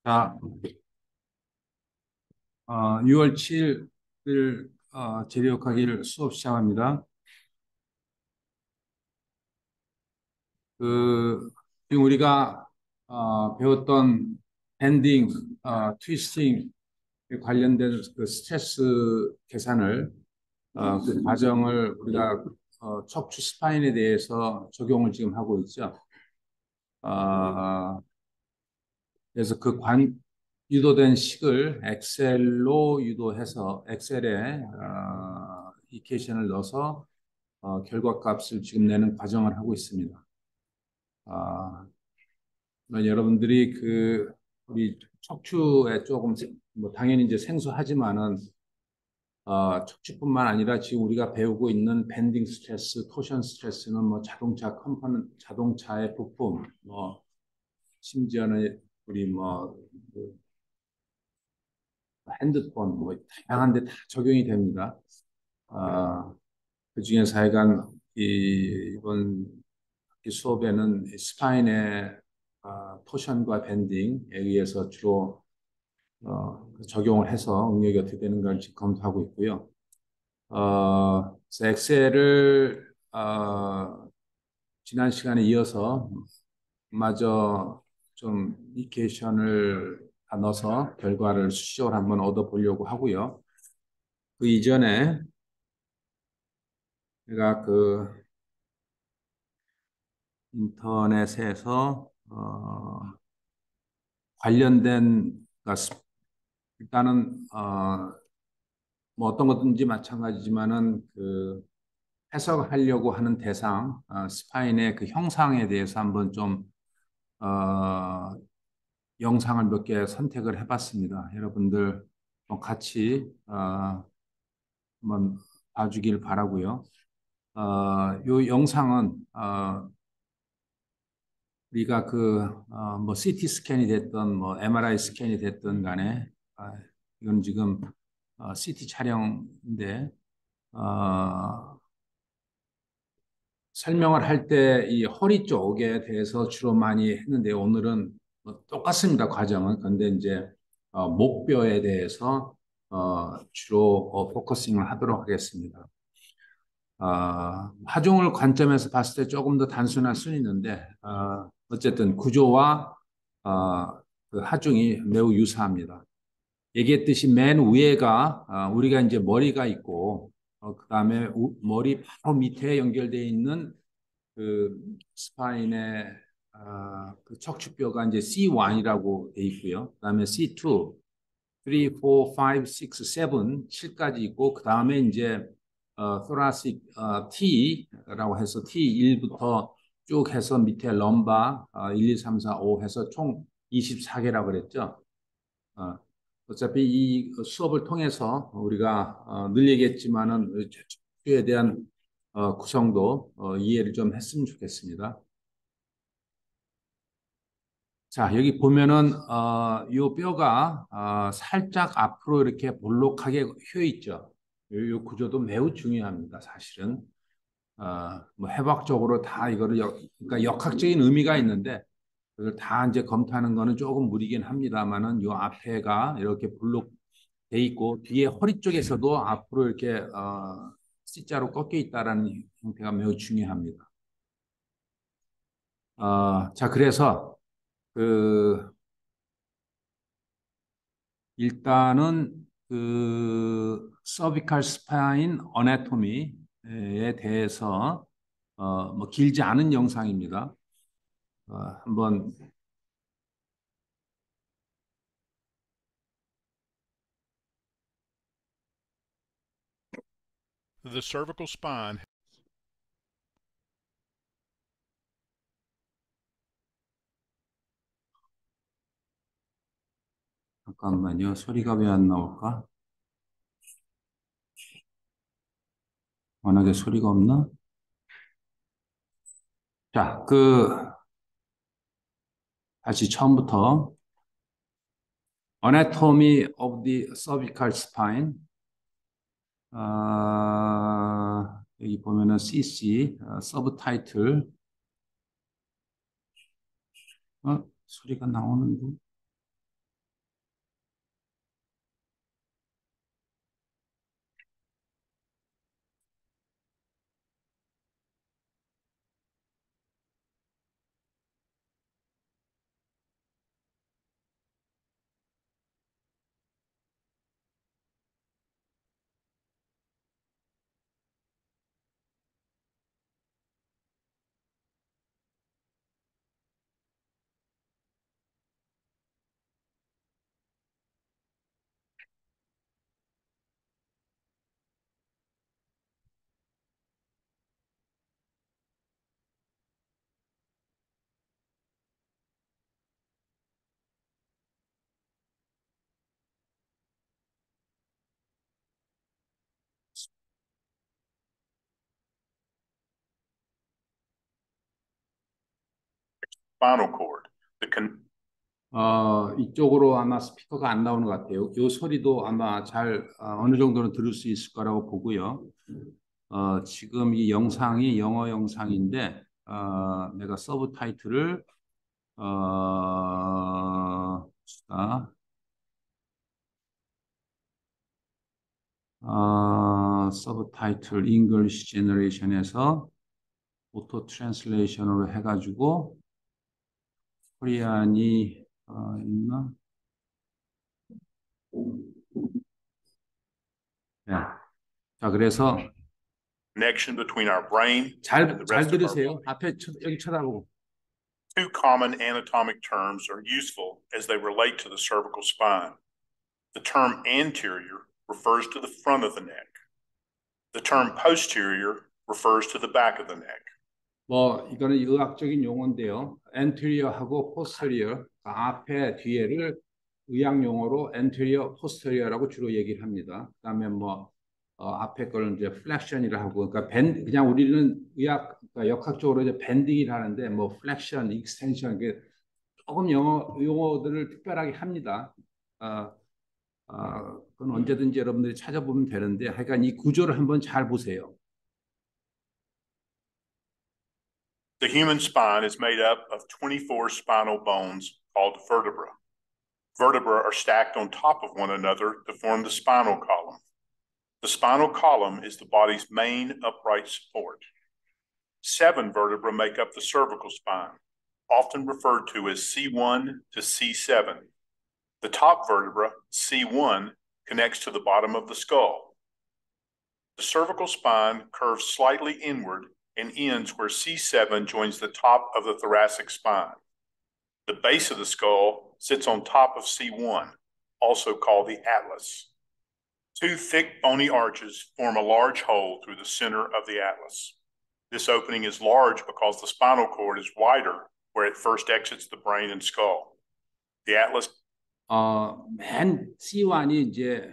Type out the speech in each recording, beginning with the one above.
자, 6월 7일 재료학하기를 수업 시작합니다. 그 지금 우리가 배웠던 밴딩, 트위스팅 관련된 그 스트레스 계산을 그 과정을 우리가 척추 스파인에 대해서 적용을 지금 하고 있죠. 어, 그래서 유도된 식을 엑셀로 유도해서 엑셀에 이케이션을 넣어서 결과값을 지금 내는 과정을 하고 있습니다. 여러분들이 우리 척추에 조금 뭐 당연히 이제 생소하지만은 척추뿐만 아니라 지금 우리가 배우고 있는 밴딩 스트레스, 토션 스트레스는 뭐 자동차 컴포넌트, 자동차의 부품, 뭐 심지어는 우리 그 핸드폰 뭐 다양한 데 다 적용이 됩니다. 그 중에 하여간 이번 이 수업에는 스파인의 토션과 밴딩에 의해서 주로 적용을 해서 응용이 어떻게 되는가를 지금 검토하고 있고요. 그래서 엑셀을 지난 시간에 이어서 마저 좀 이케이션을 다 넣어서 결과를 수식적으로 한번 얻어보려고 하고요. 그 이전에 제가 인터넷에서 관련된 그러니까 일단은 뭐 어떤 것든지 마찬가지지만은 해석하려고 하는 대상 스파인의 그 형상에 대해서 한번 좀 어, 영상을 몇 개 선택을 해봤습니다. 여러분들 같이 한번 봐주길 바라고요. 요 영상은 우리가 뭐 CT 스캔이 됐던 뭐 MRI 스캔이 됐던 간에 이건 지금 CT 촬영인데 설명을 할 때 이 허리 쪽에 대해서 주로 많이 했는데 오늘은 뭐 똑같습니다. 과정은. 근데 이제 목뼈에 대해서 주로 포커싱을 하도록 하겠습니다. 하중을 관점에서 봤을 때 조금 더 단순할 수는 있는데 어쨌든 구조와 그 하중이 매우 유사합니다. 얘기했듯이 맨 위에가 우리가 이제 머리가 있고 그다음에 머리 바로 밑에 연결되어 있는 그 스파인의 그 척추뼈가 이제 C1이라고 돼 있고요. 그다음에 C2, 3, 4, 5, 6, 7, 7까지 있고 그다음에 이제 thoracic T라고 해서 T1부터 쭉 해서 밑에 럼바 1, 2, 3, 4, 5 해서 총 24개라고 그랬죠. 어차피 이 수업을 통해서 우리가 늘 얘기했지만은 척추에 대한 구성도 이해를 좀 했으면 좋겠습니다. 자, 여기 보면은 요 뼈가 살짝 앞으로 이렇게 볼록하게 휘어 있죠. 요 구조도 매우 중요합니다, 사실은. 뭐 해박적으로 다 이거를 그러니까 역학적인 의미가 있는데 그걸 다 이제 검토하는 거는 조금 무리긴 합니다만은 요 앞에가 이렇게 볼록 돼 있고 뒤에 허리 쪽에서도 앞으로 이렇게 C자로 꺾여 있다라는 형태가 매우 중요합니다. 자, 그래서 그 일단은 그 서비칼 스파인 어나토미에 대해서 뭐 길지 않은 영상입니다. 한번 The cervical spine. 잠깐만요. 소리가 왜 안 나올까? 워낙에 소리가 없나? 자, 다시 처음부터 Anatomy of the cervical spine. 여기 보면은 CC 서브타이틀. 소리가 나오는데. Spinal cord. 이쪽으로 아마 스피커가 안 나오는 것 같아요. 이 소리도 아마 잘 어느 정도는 들을 수 있을 거라고 보고요. 지금 이 영상이 영어 영상인데 내가 서브타이틀을 봅시다. 서브타이틀 잉글리시 제너레이션에서 오토 트랜슬레이션으로 해가지고 코리안이 있나? 네. 자, 그래서 Connection between our brain and the 잘 rest of our 들으세요. body. 앞에 여기 쳐다보고. Two common anatomic terms are useful as they relate to the cervical spine. The term anterior refers to the front of the neck. The term posterior refers to the back of the neck. 뭐 이거는 의학적인 용어인데요. anterior하고 posterior, 앞에 뒤에를 의학 용어로 anterior, posterior라고 주로 얘기를 합니다. 그다음에 뭐 앞에 거는 이제 flexion이라 하고, 그러니까 그냥 우리는 그러니까 역학적으로 이제 밴딩이라 하는데 뭐 flexion, extension 이게 조금 영어 용어들을 특별하게 합니다. 그건 언제든지 여러분들이 찾아보면 되는데, 하여간 이 구조를 한번 잘 보세요. The human spine is made up of 24 spinal bones called vertebra. Vertebrae are stacked on top of one another to form the spinal column. The spinal column is the body's main upright support. 7 vertebrae make up the cervical spine, often referred to as C1 to C7. The top vertebra, C1, connects to the bottom of the skull. The cervical spine curves slightly inward and ends where C7 joins the top of the thoracic spine. The base of the skull sits on top of C1, also called the atlas. 2 thick bony arches form a large hole through the center of the atlas. This opening is large because the spinal cord is wider where it first exits the brain and skull. The atlas 맨 C1이 이제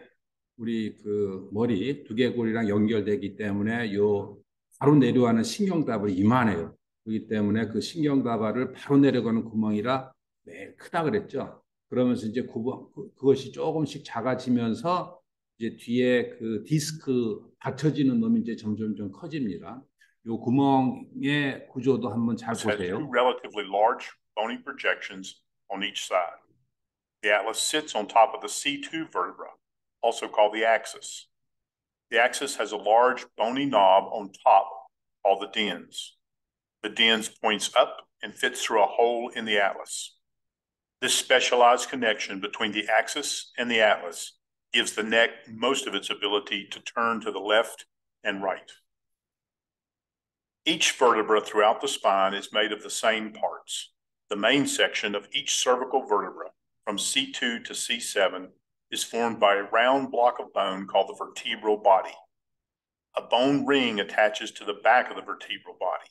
우리 그 머리 두개골이랑 연결되기 때문에 요 바로 내려가는 신경다발이 이만해요. 그렇기 때문에 그 신경다발을 바로 내려가는 구멍이라 매일 크다 그랬죠. 그러면서 이제 그것이 조금씩 작아지면서 이제 뒤에 그 디스크 받쳐지는 놈이 이제 점점 좀 커집니다. 요 구멍의 구조도 한번 잘 Has two 보세요. relatively large bony projections on each side. The atlas sits on top of the C2 vertebra, also called the axis. The axis has a large bony knob on top called the dens. The dens points up and fits through a hole in the atlas. This specialized connection between the axis and the atlas gives the neck most of its ability to turn to the left and right. Each vertebra throughout the spine is made of the same parts. The main section of each cervical vertebra, from C2 to C7, is formed by a round block of bone called the vertebral body. A bone ring attaches to the back of the vertebral body.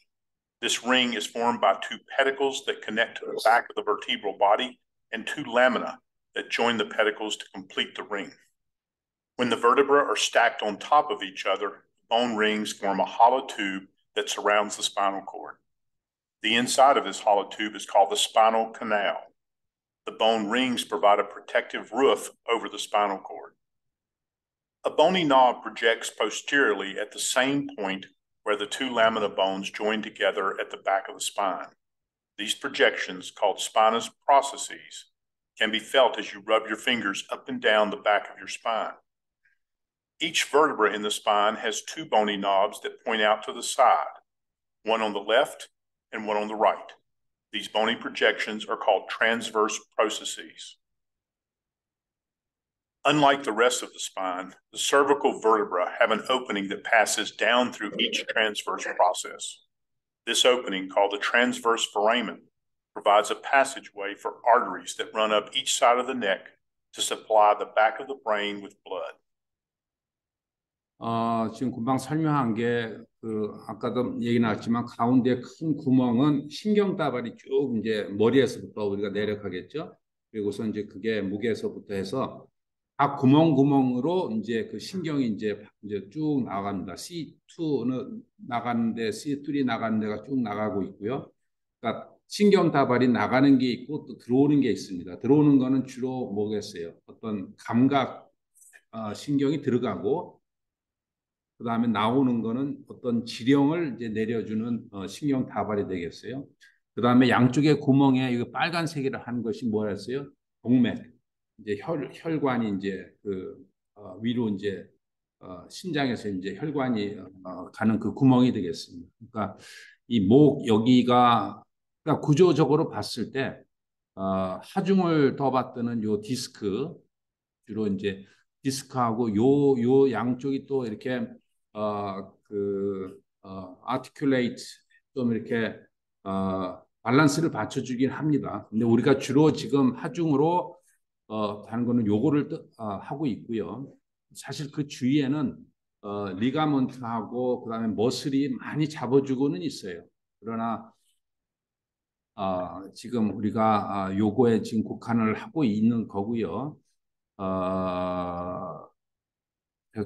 This ring is formed by two pedicles that connect to the back of the vertebral body and two lamina that join the pedicles to complete the ring. When the vertebrae are stacked on top of each other, bone rings form a hollow tube that surrounds the spinal cord. The inside of this hollow tube is called the spinal canal. The bone rings provide a protective roof over the spinal cord. A bony knob projects posteriorly at the same point where the two lamina bones join together at the back of the spine. These projections, called spinous processes, can be felt as you rub your fingers up and down the back of your spine. Each vertebra in the spine has two bony knobs that point out to the side, one on the left and one on the right. These bony projections are called transverse processes. Unlike the rest of the spine, the cervical vertebrae have an opening that passes down through each transverse process. This opening, called the transverse foramen, provides a passageway for arteries that run up each side of the neck to supply the back of the brain with blood. 지금 금방 설명한 게 아까도 얘기 나왔지만 가운데 큰 구멍은 신경다발이 쭉 이제 머리에서부터 우리가 내려가겠죠. 그리고서 이제 그게 목에서부터 해서 각 구멍구멍으로 이제 그 신경이 이제 쭉 나갑니다. C2는 나가는데 C3 나가는 데가 쭉 나가고 있고요. 그러니까 신경다발이 나가는 게 있고 또 들어오는 게 있습니다. 들어오는 거는 주로 뭐겠어요? 어떤 감각 신경이 들어가고 그다음에 나오는 거는 어떤 지령을 이제 내려주는 신경 다발이 되겠어요. 그다음에 양쪽의 구멍에 이거 빨간색이라 한 것이 뭐였어요? 동맥. 이제 혈관이 이제 위로 이제 신장에서 이제 혈관이 가는 그 구멍이 되겠습니다. 그러니까 이 목 여기가 그러니까 구조적으로 봤을 때 하중을 더 받드는 요 디스크 주로 이제 디스크하고 요 양쪽이 또 이렇게 articulate 좀 이렇게 밸런스를 받쳐주긴 합니다. 근데 우리가 주로 지금 하중으로 하는 거는 요거를 하고 있고요. 사실 그 주위에는 리가먼트하고 그다음에 머슬이 많이 잡아주고는 있어요. 그러나 지금 우리가 요거에 지금 국한을 하고 있는 거고요.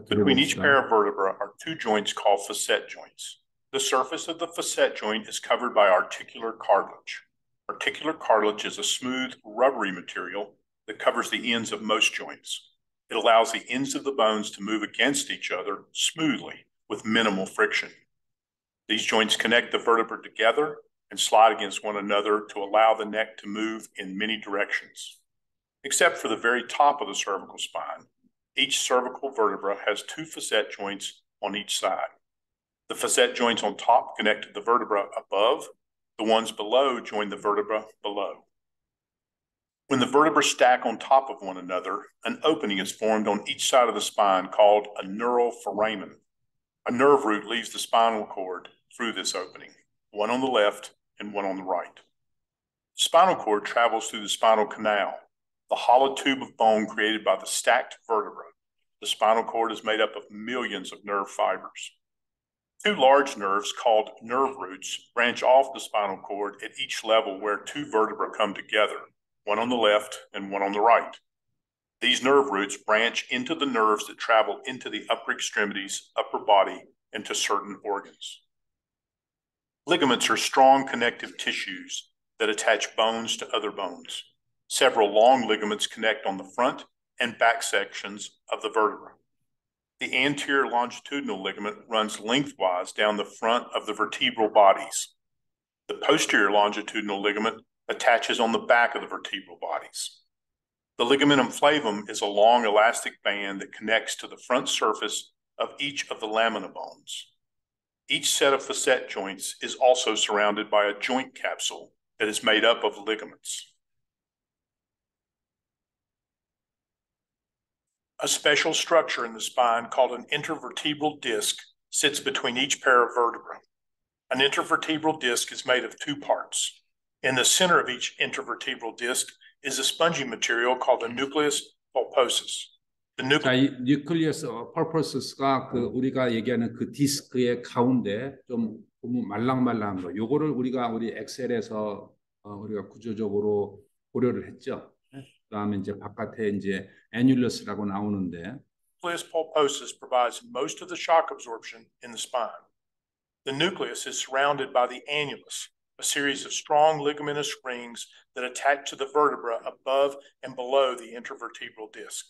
Between each pair of vertebrae are two joints called facet joints. The surface of the facet joint is covered by articular cartilage. Articular cartilage is a smooth, rubbery material that covers the ends of most joints. It allows the ends of the bones to move against each other smoothly with minimal friction. These joints connect the vertebrae together and slide against one another to allow the neck to move in many directions. Except for the very top of the cervical spine, each cervical vertebra has two facet joints on each side. The facet joints on top connect to the vertebra above. The ones below join the vertebra below. When the vertebrae stack on top of one another, an opening is formed on each side of the spine called a neural foramen. A nerve root leaves the spinal cord through this opening, one on the left and one on the right. The spinal cord travels through the spinal canal, the hollow tube of bone created by the stacked vertebrae. The spinal cord is made up of millions of nerve fibers. Two large nerves called nerve roots branch off the spinal cord at each level where two vertebrae come together, one on the left and one on the right. These nerve roots branch into the nerves that travel into the upper extremities, upper body, and to certain organs. Ligaments are strong connective tissues that attach bones to other bones. Several long ligaments connect on the front and back sections of the vertebra. The anterior longitudinal ligament runs lengthwise down the front of the vertebral bodies. The posterior longitudinal ligament attaches on the back of the vertebral bodies. The ligamentum flavum is a long elastic band that connects to the front surface of each of the lamina bones. Each set of facet joints is also surrounded by a joint capsule that is made up of ligaments. A special structure in the spine called an intervertebral disc sits between each pair of vertebrae. An intervertebral disc is made of two parts. In the center of each intervertebral disc is a spongy material called the nucleus pulposus. 자, 이 nucleus pulposus가 그 우리가 얘기하는 그 디스크의 가운데 좀 보면 말랑말랑한 거. 요거를 우리 엑셀에서 우리가 구조적으로 고려를 했죠. 그다음에 이제 바깥에 이제 annulus라고 나오는데. Nucleus pulposus provides most of the shock absorption in the spine. The nucleus is surrounded by the annulus, a series of strong ligamentous rings that attach to the vertebra above and below the intervertebral disc.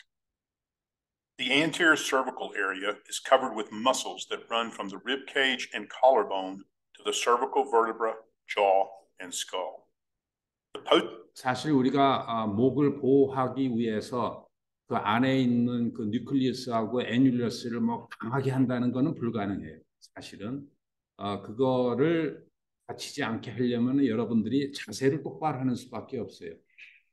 The anterior cervical area is covered with muscles that run from the rib cage and collarbone to the cervical vertebra, jaw, and skull. 사실 우리가 목을 보호하기 위해서 그 안에 있는 그 뉴클리우스하고 애뉴러스를 뭐 강하게 한다는 것은 불가능해요. 사실은 그거를 다치지 않게 하려면 여러분들이 자세를 똑바로 하는 수밖에 없어요.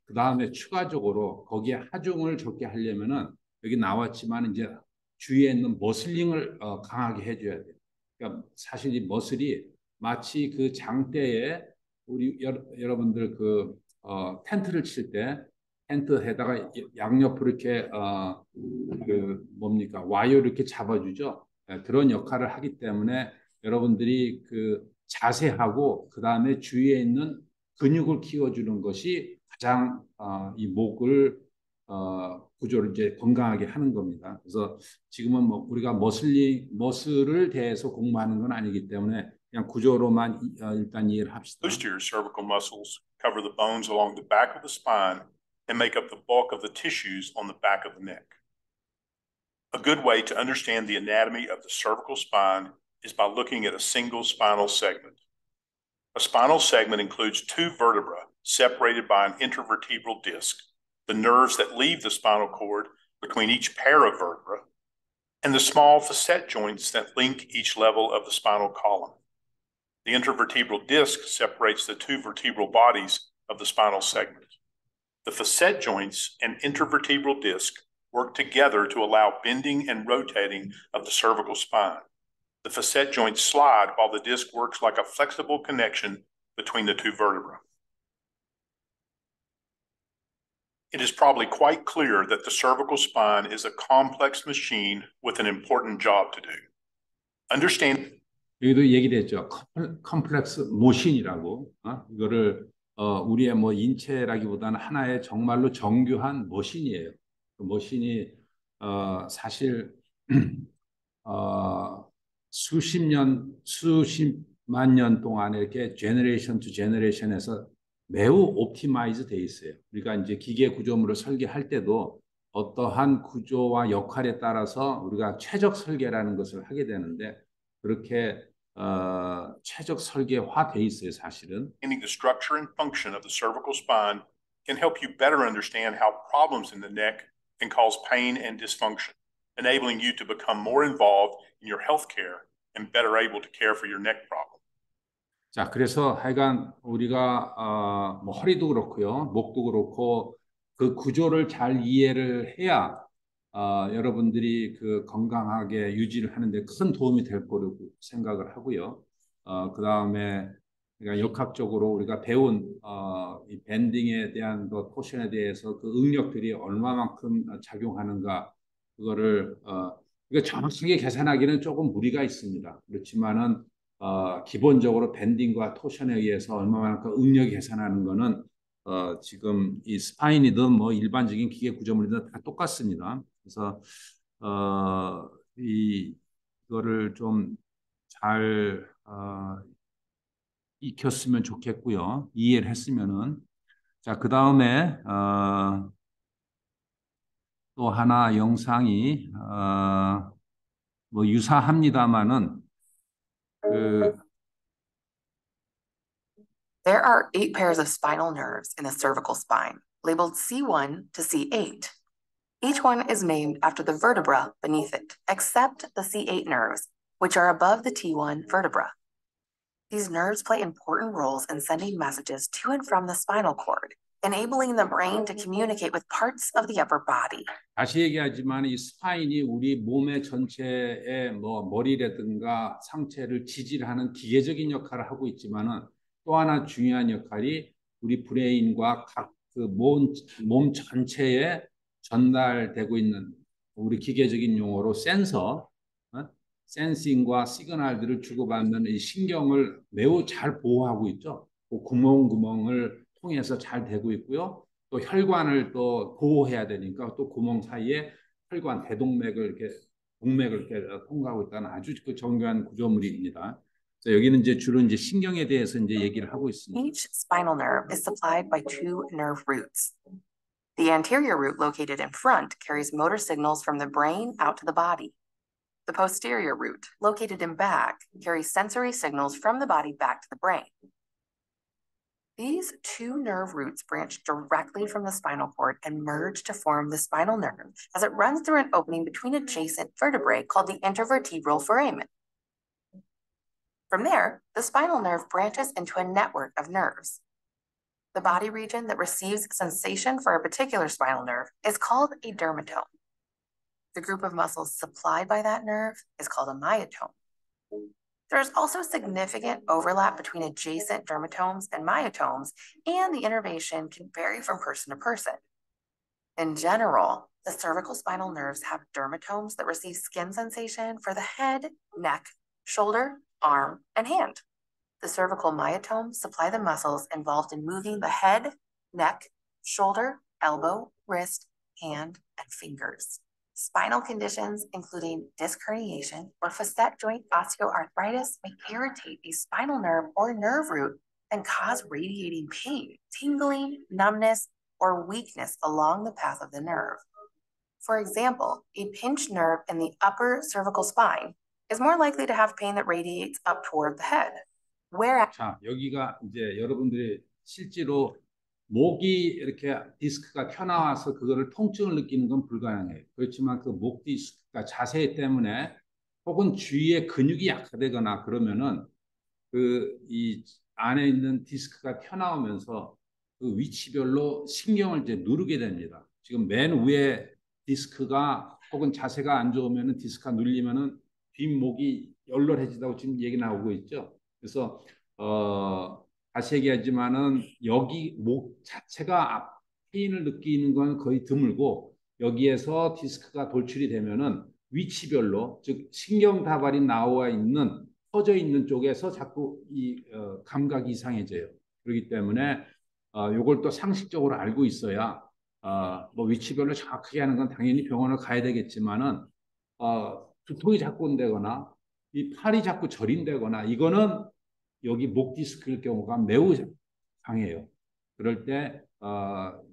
그 다음에 추가적으로 거기에 하중을 적게 하려면은 여기 나왔지만 이제 주위에 있는 머슬링을 강하게 해줘야 돼요. 그러니까 사실 이 머슬이 마치 그 장대에 우리 여러분들 그 텐트를 칠 때 텐트에다가 양옆으로 이렇게 그 뭡니까 와이어 이렇게 잡아주죠. 그런 역할을 하기 때문에 여러분들이 그 자세하고 그 다음에 주위에 있는 근육을 키워주는 것이 가장 이 목을 구조를 이제 건강하게 하는 겁니다. 그래서 지금은 뭐 우리가 머슬을 대해서 공부하는 건 아니기 때문에 그냥 구조로만 일단 이해를 합시다. Posterior cervical muscles cover the bones along the back of the spine and make up the bulk of the tissues on the back of the neck. A good way to understand the anatomy of the cervical spine is by looking at a single spinal segment. A spinal segment includes two vertebrae separated by an intervertebral disc, the nerves that leave the spinal cord between each pair of vertebrae, and the small facet joints that link each level of the spinal column. The intervertebral disc separates the two vertebral bodies of the spinal segment. The facet joints and intervertebral disc work together to allow bending and rotating of the cervical spine. The facet joints slide while the disc works like a flexible connection between the two vertebrae. It is probably quite clear that the cervical spine is a complex machine with an important job to do. Understand. 여기도 얘기됐죠. 컴플렉스 모신이라고. 이거를 우리의 뭐 인체라기보다는 하나의 정말로 정교한 머신이에요. 그 머신이 사실 수십만 년 동안에 이렇게 제너레이션 투 제너레이션에서 매우 옵티마이즈 돼 있어요. 우리가 이제 기계 구조물을 설계할 때도 어떠한 구조와 역할에 따라서 우리가 최적 설계라는 것을 하게 되는데 그렇게 최적 설계화 돼 있어요, 사실은. The structure and function of the cervical spine can help you better understand how problems in the neck can cause pain and dysfunction, enabling you to become more involved in your health care and better able to care for your neck problem. 자, 그래서 하여간 우리가 뭐 허리도 그렇고요, 목도 그렇고 그 구조를 잘 이해를 해야 여러분들이 그 건강하게 유지를 하는데 큰 도움이 될 거라고 생각을 하고요. 그 다음에 그러니까 역학적으로 우리가 배운 이 밴딩에 대한 그 포션에 대해서 그 응력들이 얼마만큼 작용하는가 그거를 이거 정확하게 계산하기는 조금 무리가 있습니다. 그렇지만은 기본적으로 밴딩과 토션에 의해서 얼마만큼 응력 계산하는 거는 지금 이 스파인이든 뭐 일반적인 기계 구조물이든 다 똑같습니다. 그래서 이거를 좀 잘 익혔으면 좋겠고요. 이해를 했으면은. 자, 그 다음에 또 하나 영상이 뭐 유사합니다만은 그 There are 8 pairs of spinal nerves in the cervical spine, labeled C1 to C8. Each one is named after the vertebra beneath it, except the C8 nerves, which are above the T1 vertebra. These nerves play important roles in sending messages to and from the spinal cord, enabling the brain to communicate with parts of the upper body. 다시 얘기하지만 이 스파인이 우리 몸의 전체의 뭐 머리라든가 상체를 지지하는 기계적인 역할을 하고 있지만은 또 하나 중요한 역할이 우리 브레인과 각 그 몸 전체에 전달되고 있는 우리 기계적인 용어로 센서, 센싱과 시그널들을 주고받는 이 신경을 매우 잘 보호하고 있죠. 그 구멍을 통해서 잘 되고 있고요. 또 혈관을 또 보호해야 되니까 또 구멍 사이에 혈관 대동맥을 이렇게 동맥을 이렇게 통과하고 있다는 아주 그 정교한 구조물입니다. 자, 여기는 이제 주로 이제 신경에 대해서 이제 얘기를 하고 있습니다. Each spinal nerve is supplied by 2 nerve roots. The anterior root located in front carries motor signals from the brain out to the body. The posterior root, located in back, carries sensory signals from the body back to the brain. These 2 nerve roots branch directly from the spinal cord and merge to form the spinal nerve as it runs through an opening between adjacent vertebrae called the intervertebral foramen. From there, the spinal nerve branches into a network of nerves. The body region that receives sensation for a particular spinal nerve is called a dermatome. The group of muscles supplied by that nerve is called a myotome. There's also significant overlap between adjacent dermatomes and myotomes, and the innervation can vary from person to person. In general, the cervical spinal nerves have dermatomes that receive skin sensation for the head, neck, shoulder, arm, and hand. The cervical myotomes supply the muscles involved in moving the head, neck, shoulder, elbow, wrist, hand, and fingers. Spinal conditions, including disc herniation or facet joint osteoarthritis, may irritate a spinal nerve or nerve root and cause radiating pain, tingling, numbness, or weakness along the path of the nerve. For example, a pinched nerve in the upper cervical spine is more likely to have pain that radiates up toward the head. Whereas 자, 여기가 이제 여러분들이 실제로 목이 이렇게 디스크가 튀어나와서 그거를 통증을 느끼는 건 불가능해요. 그렇지만 그 목 디스크가 자세 때문에 혹은 주위에 근육이 약화되거나 그러면은 그 이 안에 있는 디스크가 튀어나오면서 그 위치별로 신경을 이제 누르게 됩니다. 지금 맨 위에 디스크가 혹은 자세가 안 좋으면은 디스크가 눌리면은 뒷목이 열렬해지다고 지금 얘기 나오고 있죠. 그래서 다시 얘기하지만은 여기 목 자체가 페인을 느끼는 건 거의 드물고 여기에서 디스크가 돌출이 되면은 위치별로 즉 신경 다발이 나와 있는 퍼져 있는 쪽에서 자꾸 이 감각이 이상해져요. 그렇기 때문에 요걸 또 상식적으로 알고 있어야 뭐 위치별로 정확하게 하는 건 당연히 병원을 가야 되겠지만은 두통이 자꾸 온다거나 이 팔이 자꾸 저린다거나 이거는 여기 목 디스크일 경우가 매우 강해요. 그럴 때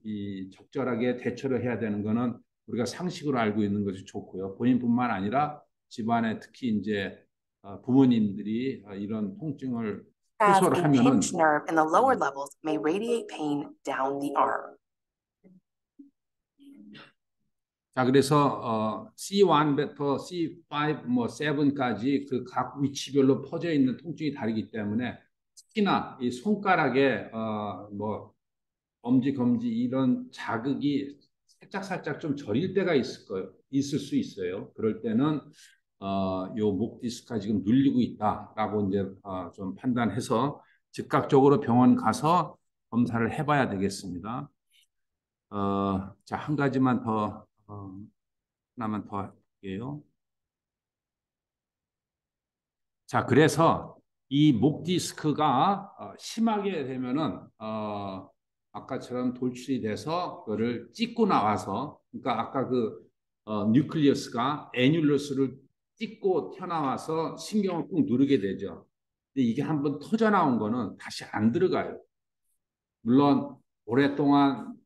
이 적절하게 대처를 해야 되는 거는 우리가 상식으로 알고 있는 것이 좋고요. 본인뿐만 아니라 집안에 특히 이제 부모님들이 이런 통증을 a 호소를 하면은 pinched nerve in the lower levels may radiate pain down the arm. 자, 그래서 C1부터 C5, 뭐 7까지 그 각 위치별로 퍼져 있는 통증이 다르기 때문에 특히나 이 손가락에 뭐 엄지, 검지 이런 자극이 살짝 좀 저릴 때가 있을 수 있어요. 그럴 때는 요 목 디스크가 지금 눌리고 있다라고 이제 좀 판단해서 즉각적으로 병원 가서 검사를 해봐야 되겠습니다. 자, 한 가지만 더 하나만 더 할게요. 자, 그래서 이 목 디스크가 심하게 되면은 아까처럼 돌출이 돼서 그거를 찍고 나와서, 그러니까 아까 그 뉴클리어스가 애뉴러스를 찍고 튀어나와서 신경을 꾹 누르게 되죠. 근데 이게 한번 터져 나온 거는 다시 안 들어가요. 물론 오랫동안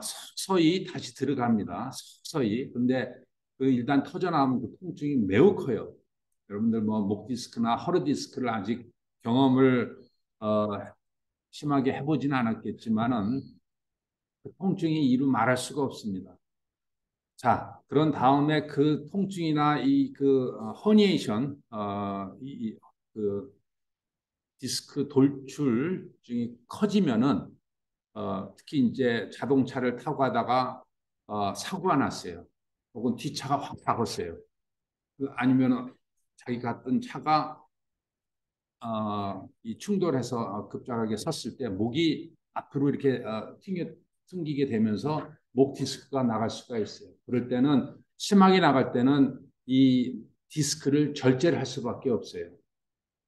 서서히 다시 들어갑니다. 서서히. 근데 그 일단 터져 나오면 그 통증이 매우 커요. 여러분들 뭐 목 디스크나 허리 디스크를 아직 경험을 심하게 해보지는 않았겠지만은 그 통증이 이루 말할 수가 없습니다. 자, 그런 다음에 그 통증이나 이 그 허니에이션, 그 디스크 돌출증이 커지면은 특히 이제 자동차를 타고 가다가 사고가 났어요. 혹은 뒷차가 확 박았어요. 아니면 자기 갔던 차가 이 충돌해서 급작하게 섰을 때 목이 앞으로 이렇게 튕기게 되면서 목 디스크가 나갈 수가 있어요. 그럴 때는 심하게 나갈 때는 이 디스크를 절제를 할 수밖에 없어요.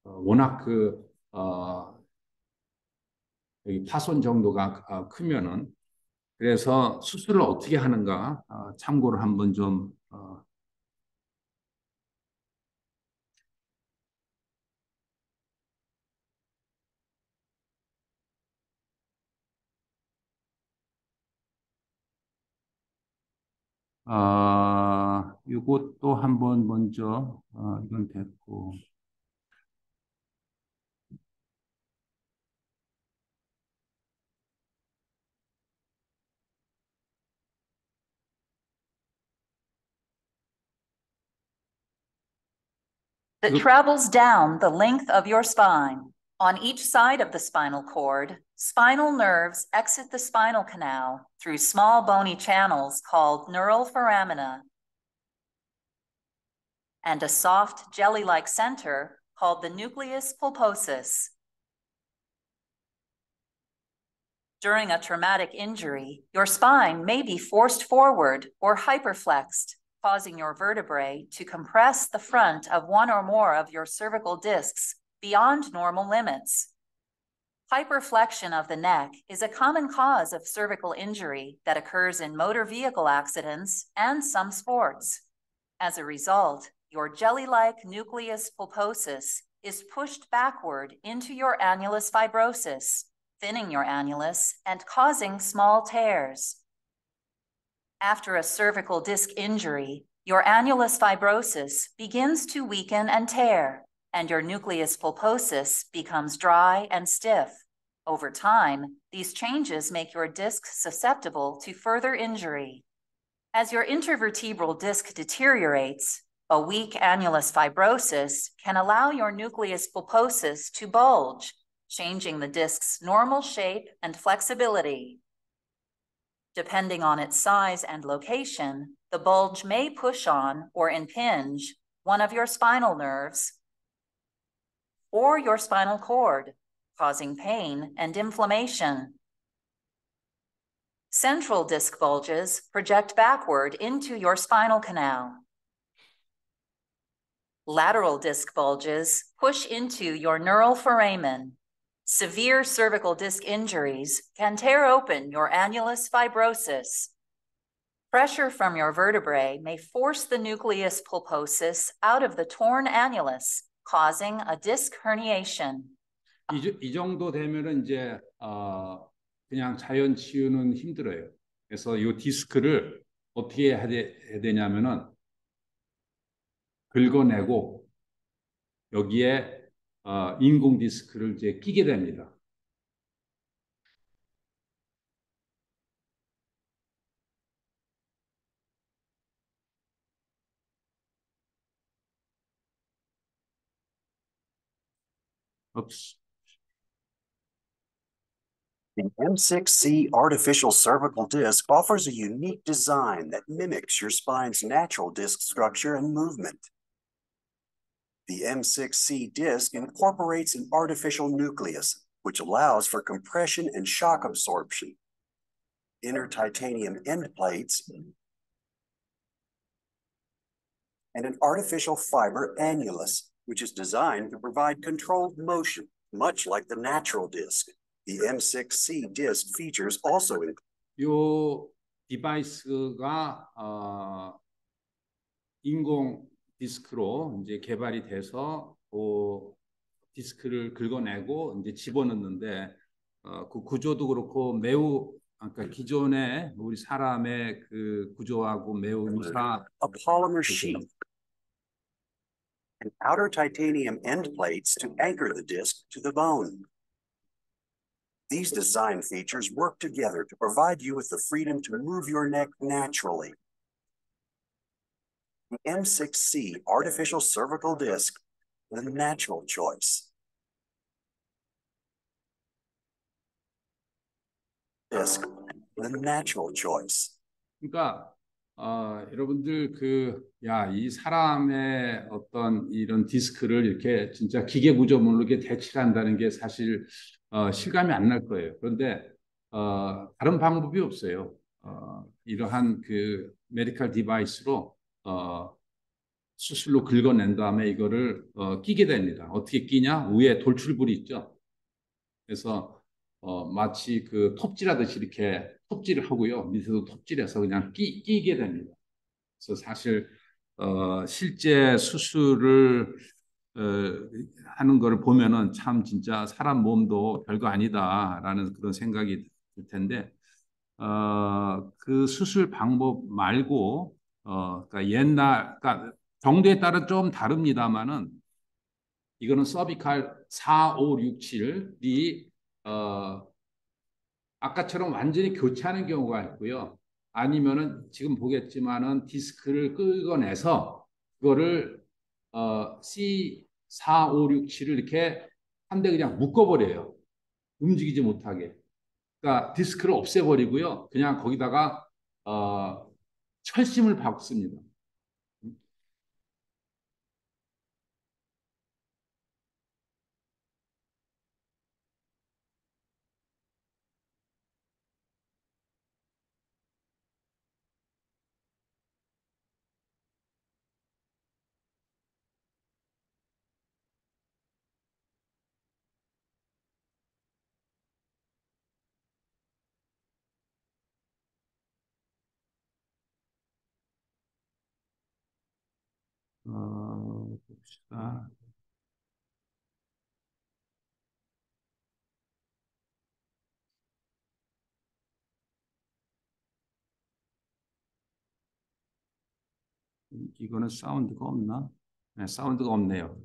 워낙 여기 파손 정도가 크면은. 그래서 수술을 어떻게 하는가 참고를 한번 좀 이것도 한번 먼저 이건 됐고. that travels down the length of your spine. On each side of the spinal cord, spinal nerves exit the spinal canal through small bony channels called neural foramina and a soft jelly-like center called the nucleus pulposus. During a traumatic injury, your spine may be forced forward or hyperflexed, causing your vertebrae to compress the front of one or more of your cervical discs beyond normal limits. Hyperflexion of the neck is a common cause of cervical injury that occurs in motor vehicle accidents and some sports. As a result, your jelly-like nucleus pulposus is pushed backward into your annulus fibrosus, thinning your annulus and causing small tears. After a cervical disc injury, your annulus fibrosus begins to weaken and tear, and your nucleus pulposus becomes dry and stiff. Over time, these changes make your disc susceptible to further injury. As your intervertebral disc deteriorates, a weak annulus fibrosis can allow your nucleus pulposus to bulge, changing the disc's normal shape and flexibility. Depending on its size and location, the bulge may push on or impinge one of your spinal nerves or your spinal cord, causing pain and inflammation. Central disc bulges project backward into your spinal canal. Lateral disc bulges push into your neural foramen. Severe cervical disc injuries can tear open your annulus fibrosus. Pressure from your vertebrae may force the nucleus pulposus out of the torn annulus, causing a disc herniation. 이 정도 되면은 이제 그냥 자연 치유는 힘들어요. 그래서 이 디스크를 어떻게 해야 되냐면은 긁어내고 여기에 인공 디스크를 이제 끼게 됩니다. Oops. The M6C artificial cervical disc offers a unique design that mimics your spine's natural disc structure and movement. The M6C disc incorporates an artificial nucleus, which allows for compression and shock absorption. Inner titanium end plates and an artificial fiber annulus, which is designed to provide controlled motion, much like the natural disc. The M6C disc features also include 요 디바이스가 인공 디스크로 이제 개발이 돼서 디스크를 긁어내고 이제 집어넣는데 그 구조도 그렇고 매우 그러니까 기존의 우리 사람의 그 구조하고 매우 유사. a polymer sheath and outer titanium end plates to anchor the disc to the bone. These design features work together to provide you with the freedom to move your neck naturally. The M6C artificial cervical disc, the natural choice. Disc, the natural choice. 그러니까 여러분들 이 사람의 어떤 이런 디스크를 이렇게 진짜 기계 구조물로 이렇게 대치한다는 게 사실 실감이 안 날 거예요. 그런데 다른 방법이 없어요. 이러한 그 메디컬 디바이스로 수술로 긁어낸 다음에 이거를 끼게 됩니다. 어떻게 끼냐? 위에 돌출불이 있죠. 그래서 마치 그 톱질하듯이 이렇게 톱질을 하고요. 밑에도 톱질해서 그냥 끼게 됩니다. 그래서 사실 실제 수술을 하는 거를 보면은 참 진짜 사람 몸도 별거 아니다라는 그런 생각이 들 텐데 그 수술 방법 말고 그러니까 정도에 따라 좀 다릅니다만은 이거는 서비칼 4, 5, 6, 7이 아까처럼 완전히 교체하는 경우가 있고요. 아니면은 지금 보겠지만은 디스크를 긁어내서 그거를 C4, 5, 6, 7을 이렇게 한 대 그냥 묶어버려요. 움직이지 못하게. 그러니까 디스크를 없애버리고요. 그냥 거기다가 철심을 박습니다. 봅시다. 이거는 사운드가 없나? 네, 사운드가 없네요.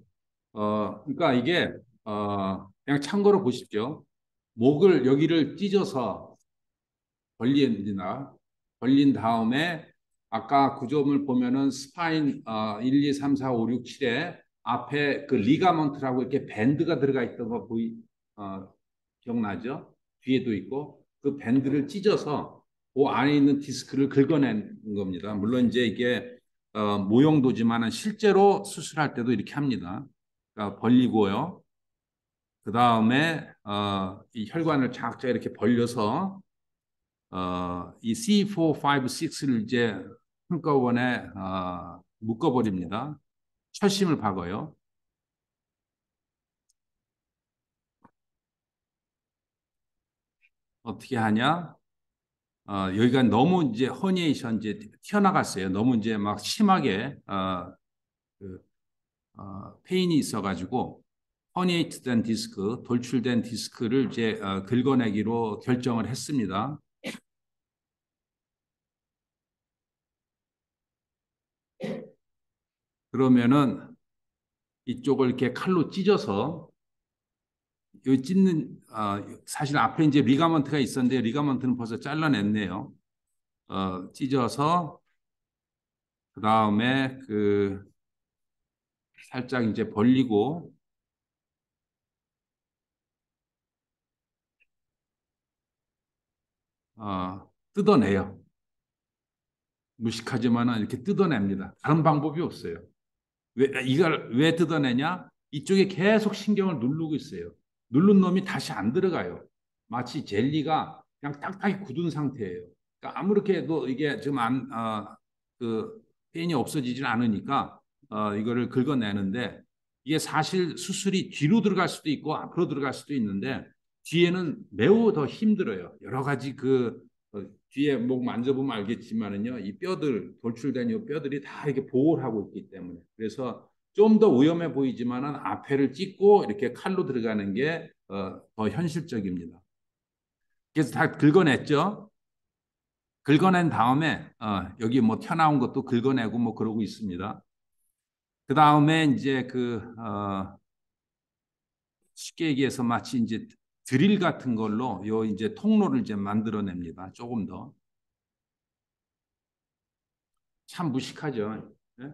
그러니까 이게 그냥 참고로 보십시오. 목을 여기를 찢어서 벌린 다음에 아까 구조물 보면은 스파인 1, 2, 3, 4, 5, 6, 7에 앞에 그 리가먼트라고 이렇게 밴드가 들어가 있던 거 기억나죠? 뒤에도 있고 그 밴드를 찢어서 그 안에 있는 디스크를 긁어낸 겁니다. 물론 이제 이게 모형도지만은 실제로 수술할 때도 이렇게 합니다. 그러니까 벌리고요. 그 다음에 이 혈관을 작게 이렇게 벌려서 이 C4, 5, 6를 이제 한꺼번에 묶어버립니다. 철심을 박아요. 어떻게 하냐? 여기가 너무 이제 허니에이션 이제 튀어나갔어요. 너무 이제 막 심하게 페인이 있어가지고 허니에이트된 디스크, 돌출된 디스크를 이제 긁어내기로 결정을 했습니다. 그러면은 이쪽을 이렇게 칼로 찢어서 여기 찢는 사실 앞에 이제 리가먼트가 있었는데 리가먼트는 벌써 잘라냈네요. 찢어서 그 다음에 살짝 이제 벌리고 뜯어내요. 무식하지만은 이렇게 뜯어냅니다. 다른 방법이 없어요. 이걸 왜 뜯어내냐? 이쪽에 계속 신경을 누르고 있어요. 누른 놈이 다시 안 들어가요. 마치 젤리가 그냥 딱딱히 굳은 상태예요. 그러니까 아무렇게 해도 이게 지금 페인이 없어지질 않으니까 이거를 긁어내는데 이게 사실 수술이 뒤로 들어갈 수도 있고 앞으로 들어갈 수도 있는데 뒤에는 매우 더 힘들어요. 여러 가지 뒤에 목 만져보면 알겠지만은요, 이 뼈들, 돌출된 이 뼈들이 다 이렇게 보호를 하고 있기 때문에. 그래서 좀 더 위험해 보이지만은 앞에를 찢고 이렇게 칼로 들어가는 게 더 현실적입니다. 그래서 다 긁어냈죠. 긁어낸 다음에 여기 뭐 튀어나온 것도 긁어내고 뭐 그러고 있습니다. 그 다음에 이제 쉽게 얘기해서 마치 이제 드릴 같은 걸로 요 이제 통로를 이제 만들어냅니다. 조금 더. 참 무식하죠. 예?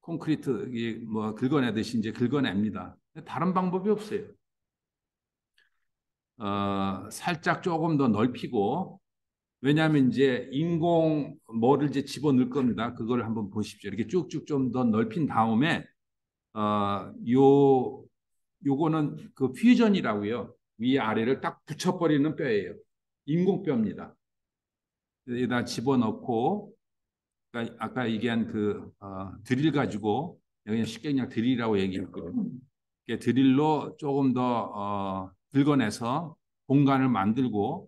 콘크리트 뭐 긁어내듯이 이제 긁어냅니다. 다른 방법이 없어요. 살짝 조금 더 넓히고, 왜냐하면 이제 인공 뭐를 이제 집어넣을 겁니다. 그걸 한번 보십시오. 이렇게 쭉쭉 좀 더 넓힌 다음에 요거는 그 퓨전이라고요. 위 아래를 딱 붙여버리는 뼈예요. 인공뼈입니다. 여기다 집어넣고, 아까 얘기한 드릴 가지고, 그냥 쉽게 그냥 드릴이라고 얘기했거든요. 드릴로 조금 더 긁어내서 공간을 만들고,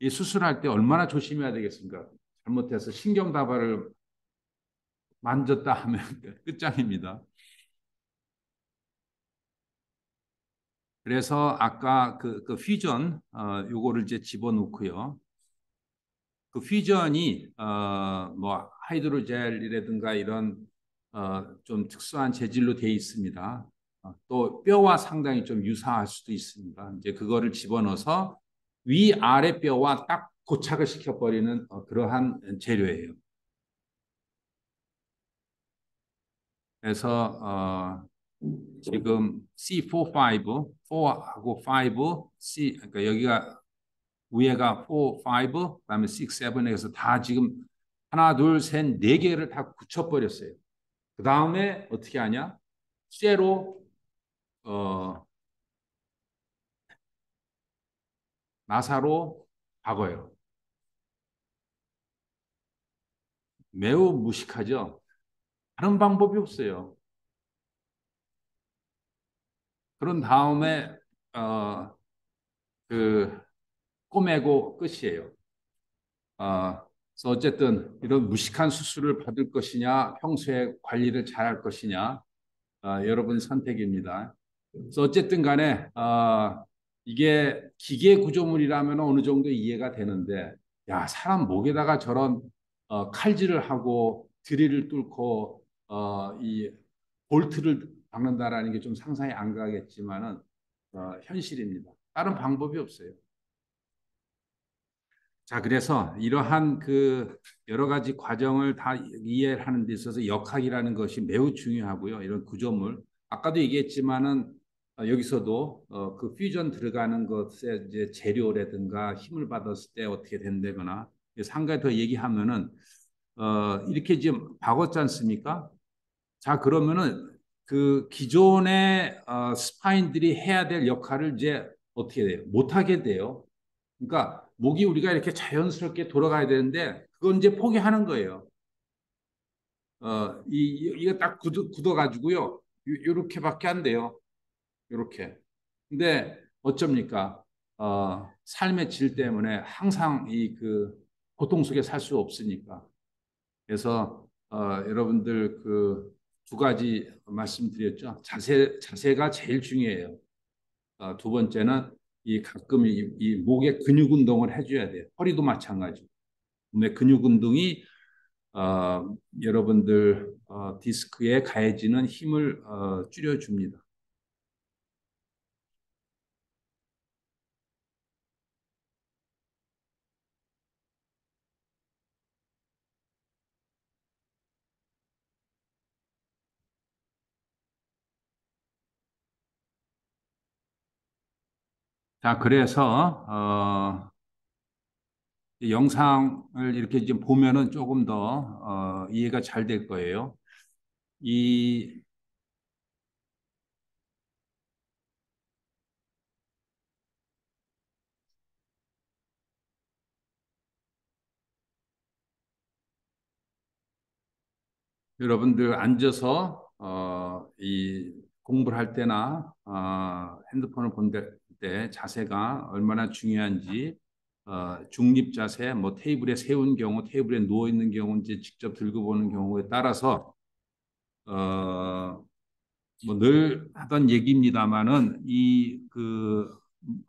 이 수술할 때 얼마나 조심해야 되겠습니까? 잘못해서 신경다발을 만졌다 하면 끝장입니다. 그래서 아까 그 퓨전 요거를 이제 집어넣고요. 그 퓨전이 뭐 하이드로젤이라든가 이런 좀 특수한 재질로 되어 있습니다. 또 뼈와 상당히 좀 유사할 수도 있습니다. 이제 그거를 집어넣어서 위 아래 뼈와 딱 고착을 시켜버리는 그러한 재료예요. 그래서 지금 C4, 5, 4하고 5, 그러니까 여기가 위에가 4, 5, 그다음에 6, 7에서 다 지금 하나, 둘, 셋, 네 개를 다 굳혀버렸어요. 그 다음에 어떻게 하냐? 쇠로 나사로 박아요. 매우 무식하죠. 다른 방법이 없어요. 그런 다음에 꼬매고 끝이에요. 그래서 어쨌든 이런 무식한 수술을 받을 것이냐, 평소에 관리를 잘할 것이냐, 여러분 선택입니다. 그래서 어쨌든 간에 이게 기계 구조물이라면 어느 정도 이해가 되는데, 야, 사람 목에다가 저런 칼질을 하고 드릴을 뚫고 이 볼트를 박는다라는 게 좀 상상이 안 가겠지만은 현실입니다. 다른 방법이 없어요. 자, 그래서 이러한 여러 가지 과정을 다 이해하는 데 있어서 역학이라는 것이 매우 중요하고요. 이런 구조물. 아까도 얘기했지만은 여기서도 그 퓨전 들어가는 것의 이제 재료라든가 힘을 받았을 때 어떻게 된다거나 한 가지 더 얘기하면은 이렇게 지금 박았지 않습니까? 자, 그러면은 그 기존의 스파인들이 해야 될 역할을 이제 어떻게 돼요? 못하게 돼요. 그러니까 목이 우리가 이렇게 자연스럽게 돌아가야 되는데 그건 이제 포기하는 거예요. 이거 딱 굳어가지고요. 요렇게밖에 안 돼요. 요렇게. 근데 어쩝니까? 삶의 질 때문에 항상 고통 속에 살 수 없으니까. 그래서 여러분들 두 가지 말씀드렸죠. 자세가 제일 중요해요. 두 번째는 가끔 이 목의 근육 운동을 해줘야 돼요. 허리도 마찬가지. 몸의 근육 운동이 여러분들 디스크에 가해지는 힘을 줄여줍니다. 자, 그래서 이 영상을 이렇게 좀 보면은 조금 더 이해가 잘 될 거예요. 이 여러분들 앉아서 이 공부를 할 때나 핸드폰을 볼 때 자세가 얼마나 중요한지 중립 자세, 뭐 테이블에 세운 경우, 테이블에 누워 있는 경우, 이제 직접 들고 보는 경우에 따라서 뭐 늘 하던 얘기입니다만은 이 그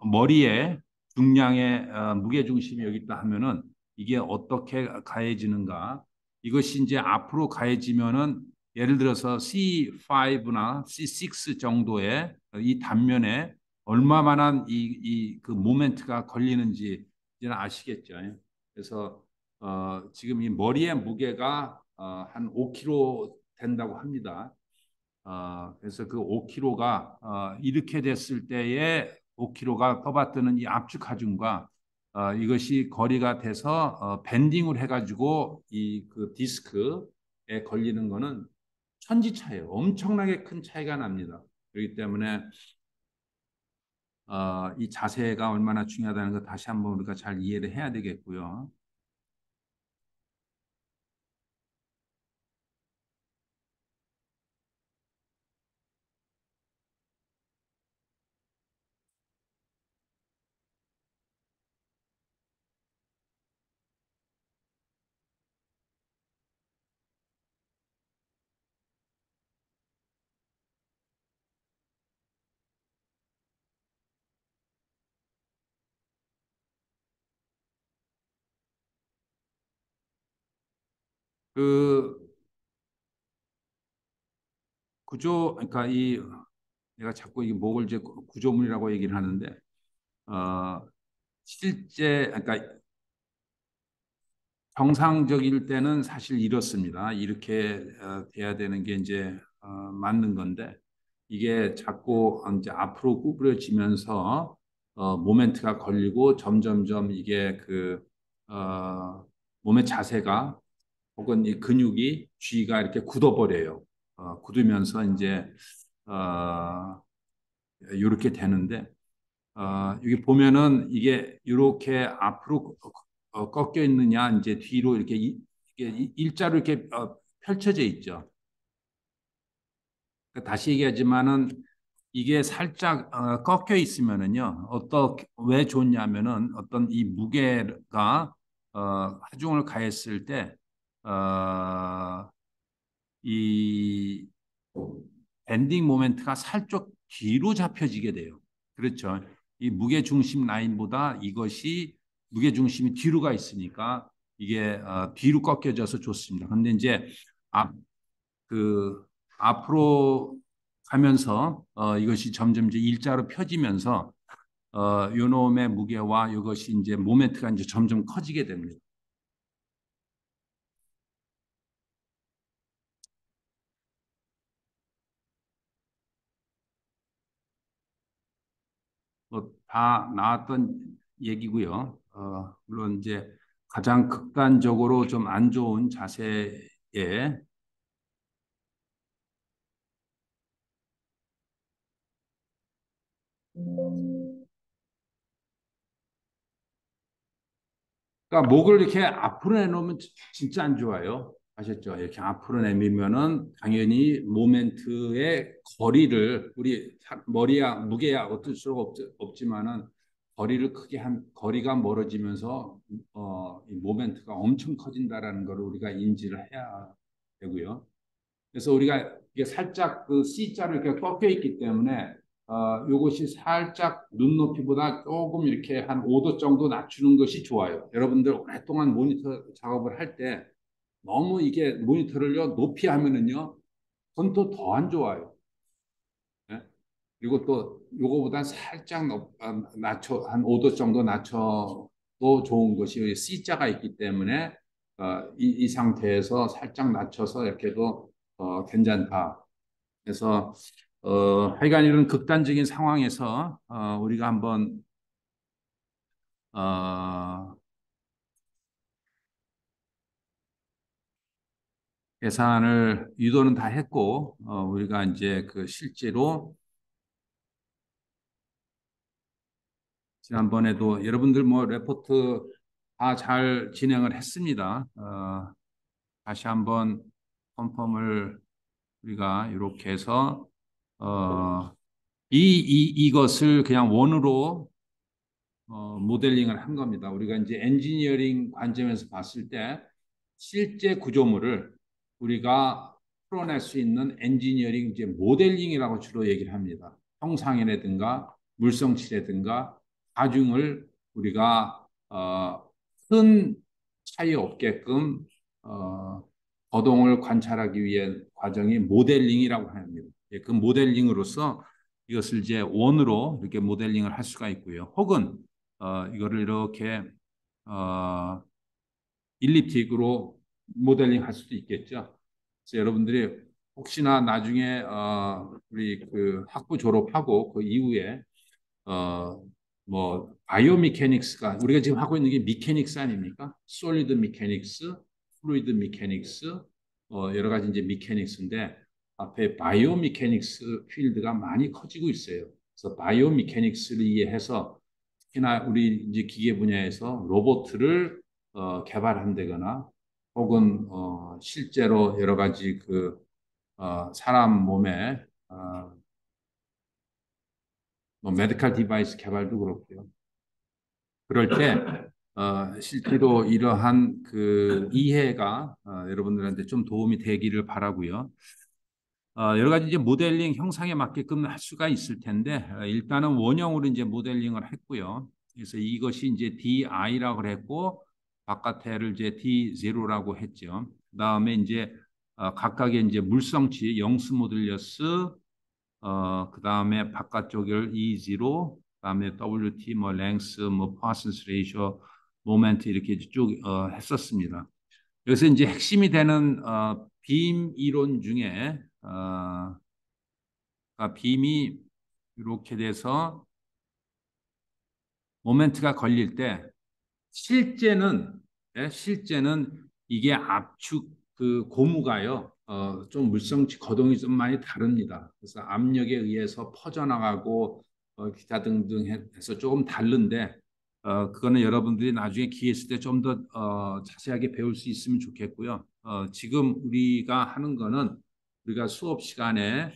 머리에 중량의 무게 중심이 여기 있다 하면은 이게 어떻게 가해지는가? 이것이 이제 앞으로 가해지면은 예를 들어서 C5나 C6 정도의 이 단면에 얼마만한 이 그 모멘트가 걸리는지 이제는 아시겠죠. 그래서 지금 이 머리의 무게가 한 5kg 된다고 합니다. 그래서 그 5kg가 이렇게 됐을 때에 5kg가 떠받드는 이 압축 하중과 이것이 거리가 돼서 밴딩을 해가지고 이 그 디스크에 걸리는 거는 천지차예요. 엄청나게 큰 차이가 납니다. 그렇기 때문에 이 자세가 얼마나 중요하다는 거 다시 한번 우리가 잘 이해를 해야 되겠고요. 그 구조, 그러니까 이 내가 자꾸 이 목을 이제 구조물이라고 얘기를 하는데 실제 그러니까 정상적일 때는 사실 이렇습니다. 이렇게 돼야 되는 게 이제 맞는 건데 이게 자꾸 이제 앞으로 구부려지면서 모멘트가 걸리고 점점점 이게 그 몸의 자세가 혹은 이 근육이 쥐가 이렇게 굳어버려요. 굳으면서 이제 이렇게 되는데 여기 보면은 이게 이렇게 앞으로 꺾여 있느냐 이제 뒤로 이렇게 이게 일자로 이렇게 펼쳐져 있죠. 그러니까 다시 얘기하지만은 이게 살짝 꺾여 있으면은요 어떻게 왜 좋냐면은 어떤 이 무게가 하중을 가했을 때 이 밴딩 모멘트가 살짝 뒤로 잡혀지게 돼요. 그렇죠. 이 무게 중심 라인보다 이것이 무게 중심이 뒤로 가 있으니까 이게 뒤로 꺾여져서 좋습니다. 근데 이제 앞, 그 앞으로 가면서 이것이 점점 이제 일자로 펴지면서 요놈의 무게와 이것이 이제 모멘트가 이제 점점 커지게 됩니다. 뭐 다 나왔던 얘기고요. 물론 이제 가장 극단적으로 좀 안 좋은 자세에 그러니까 목을 이렇게 앞으로 내놓으면 진짜 안 좋아요. 아셨죠? 이렇게 앞으로 내밀면은 당연히 모멘트의 거리를 우리 머리야 무게야 어쩔 수가 없지만은 거리를 크게 한 거리가 멀어지면서 이 모멘트가 엄청 커진다라는 걸 우리가 인지를 해야 되고요. 그래서 우리가 이게 살짝 그 C자로 이렇게 꺾여 있기 때문에 요것이 살짝 눈높이보다 조금 이렇게 한 5도 정도 낮추는 것이 좋아요. 여러분들 오랫동안 모니터 작업을 할 때 너무 이게 모니터를요 높이 하면은요 그건 더 안 좋아요. 네? 그리고 또 요거보다 살짝 낮춰 한 5도 정도 낮춰도 좋은 것이 C자가 있기 때문에 이 상태에서 살짝 낮춰서 이렇게도 괜찮다. 그래서 하여간 이런 극단적인 상황에서 우리가 한번 어, 계산을 유도는 다 했고 우리가 이제 그 실제로 지난번에도 여러분들 뭐 레포트 다 잘 진행을 했습니다. 다시 한번 컨펌을 우리가 이렇게 해서 이것을 그냥 원으로 모델링을 한 겁니다. 우리가 이제 엔지니어링 관점에서 봤을 때 실제 구조물을 우리가 풀어낼 수 있는 엔지니어링 이제 모델링이라고 주로 얘기를 합니다. 형상이라든가 물성치라든가 하중을 우리가 큰 차이 없게끔 거동을 관찰하기 위한 과정이 모델링이라고 합니다. 그 모델링으로서 이것을 이제 원으로 이렇게 모델링을 할 수가 있고요. 혹은 이거를 이렇게 일립틱으로 모델링 할 수도 있겠죠. 그래서 여러분들이 혹시나 나중에 우리 그 학부 졸업하고 그 이후에 뭐 바이오미케닉스가 우리가 지금 하고 있는 게 미케닉스 아닙니까? 솔리드 미케닉스, 플루이드 미케닉스, 여러 가지 이제 미케닉스인데 앞에 바이오미케닉스 필드가 많이 커지고 있어요. 그래서 바이오미케닉스를 이해해서 특히나 우리 이제 기계 분야에서 로봇을 개발한다거나 혹은 실제로 여러 가지 그 사람 몸에 뭐 메디컬 디바이스 개발도 그렇고요. 그럴 때 실제로 이러한 그 이해가 여러분들한테 좀 도움이 되기를 바라고요. 여러 가지 이제 모델링 형상에 맞게끔 할 수가 있을 텐데 일단은 원형으로 이제 모델링을 했고요. 그래서 이것이 이제 DI라고 했고 바깥에를 이제 D0라고 했죠. 그다음에 이제 각각의 이제 물성치 영수 모듈러스 그다음에 바깥쪽을 E0 그다음에 WT 뭐 랭스 뭐 파슨스 레이쇼 모멘트 이렇게 쭉 했었습니다. 여기서 이제 핵심이 되는 빔 이론 중에 빔이 이렇게 돼서 모멘트가 걸릴 때 실제는 이게 압축 그 고무가요 좀 물성치 거동이 좀 많이 다릅니다. 그래서 압력에 의해서 퍼져나가고 기타 등등 해서 조금 다른데 그거는 여러분들이 나중에 기회 있을 때 좀 더 자세하게 배울 수 있으면 좋겠고요. 지금 우리가 하는 거는 우리가 수업 시간에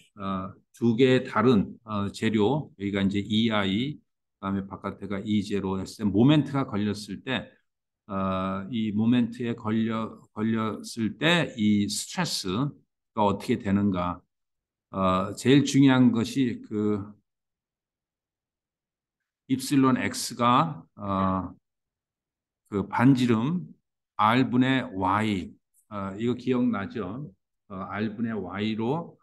두 개의 다른 재료 여기가 이제 EI 그다음에 바깥에가 E0 했을 때 모멘트가 걸렸을 때 이 모멘트에 걸렸을 때 이 스트레스가 어떻게 되는가 제일 중요한 것이 그 입실론 X가 그 반지름 R분의 Y 이거 기억나죠? R분의 Y로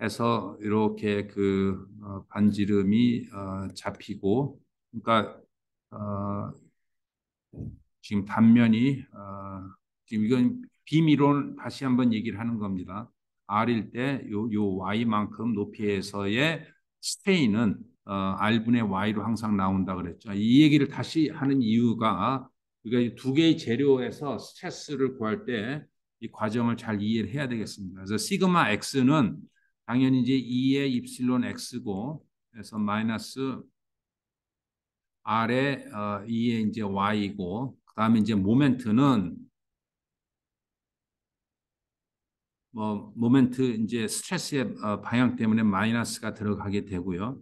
해서 이렇게 그 반지름이 잡히고 그러니까 지금 단면이 지금 이건 빔이론 다시 한번 얘기를 하는 겁니다. R일 때 요 Y만큼 높이에서의 스테인은 R분의 Y로 항상 나온다 그랬죠. 이 얘기를 다시 하는 이유가 우리가 두 개의 재료에서 스트레스를 구할 때 이 과정을 잘 이해를 해야 되겠습니다. 그래서 시그마 X는 당연히 이제 2의 입실론 X고 그래서 마이너스 R의 2의 이제 Y고 그다음에 이제 모멘트는 뭐 모멘트 이제 스트레스의 방향 때문에 마이너스가 들어가게 되고요.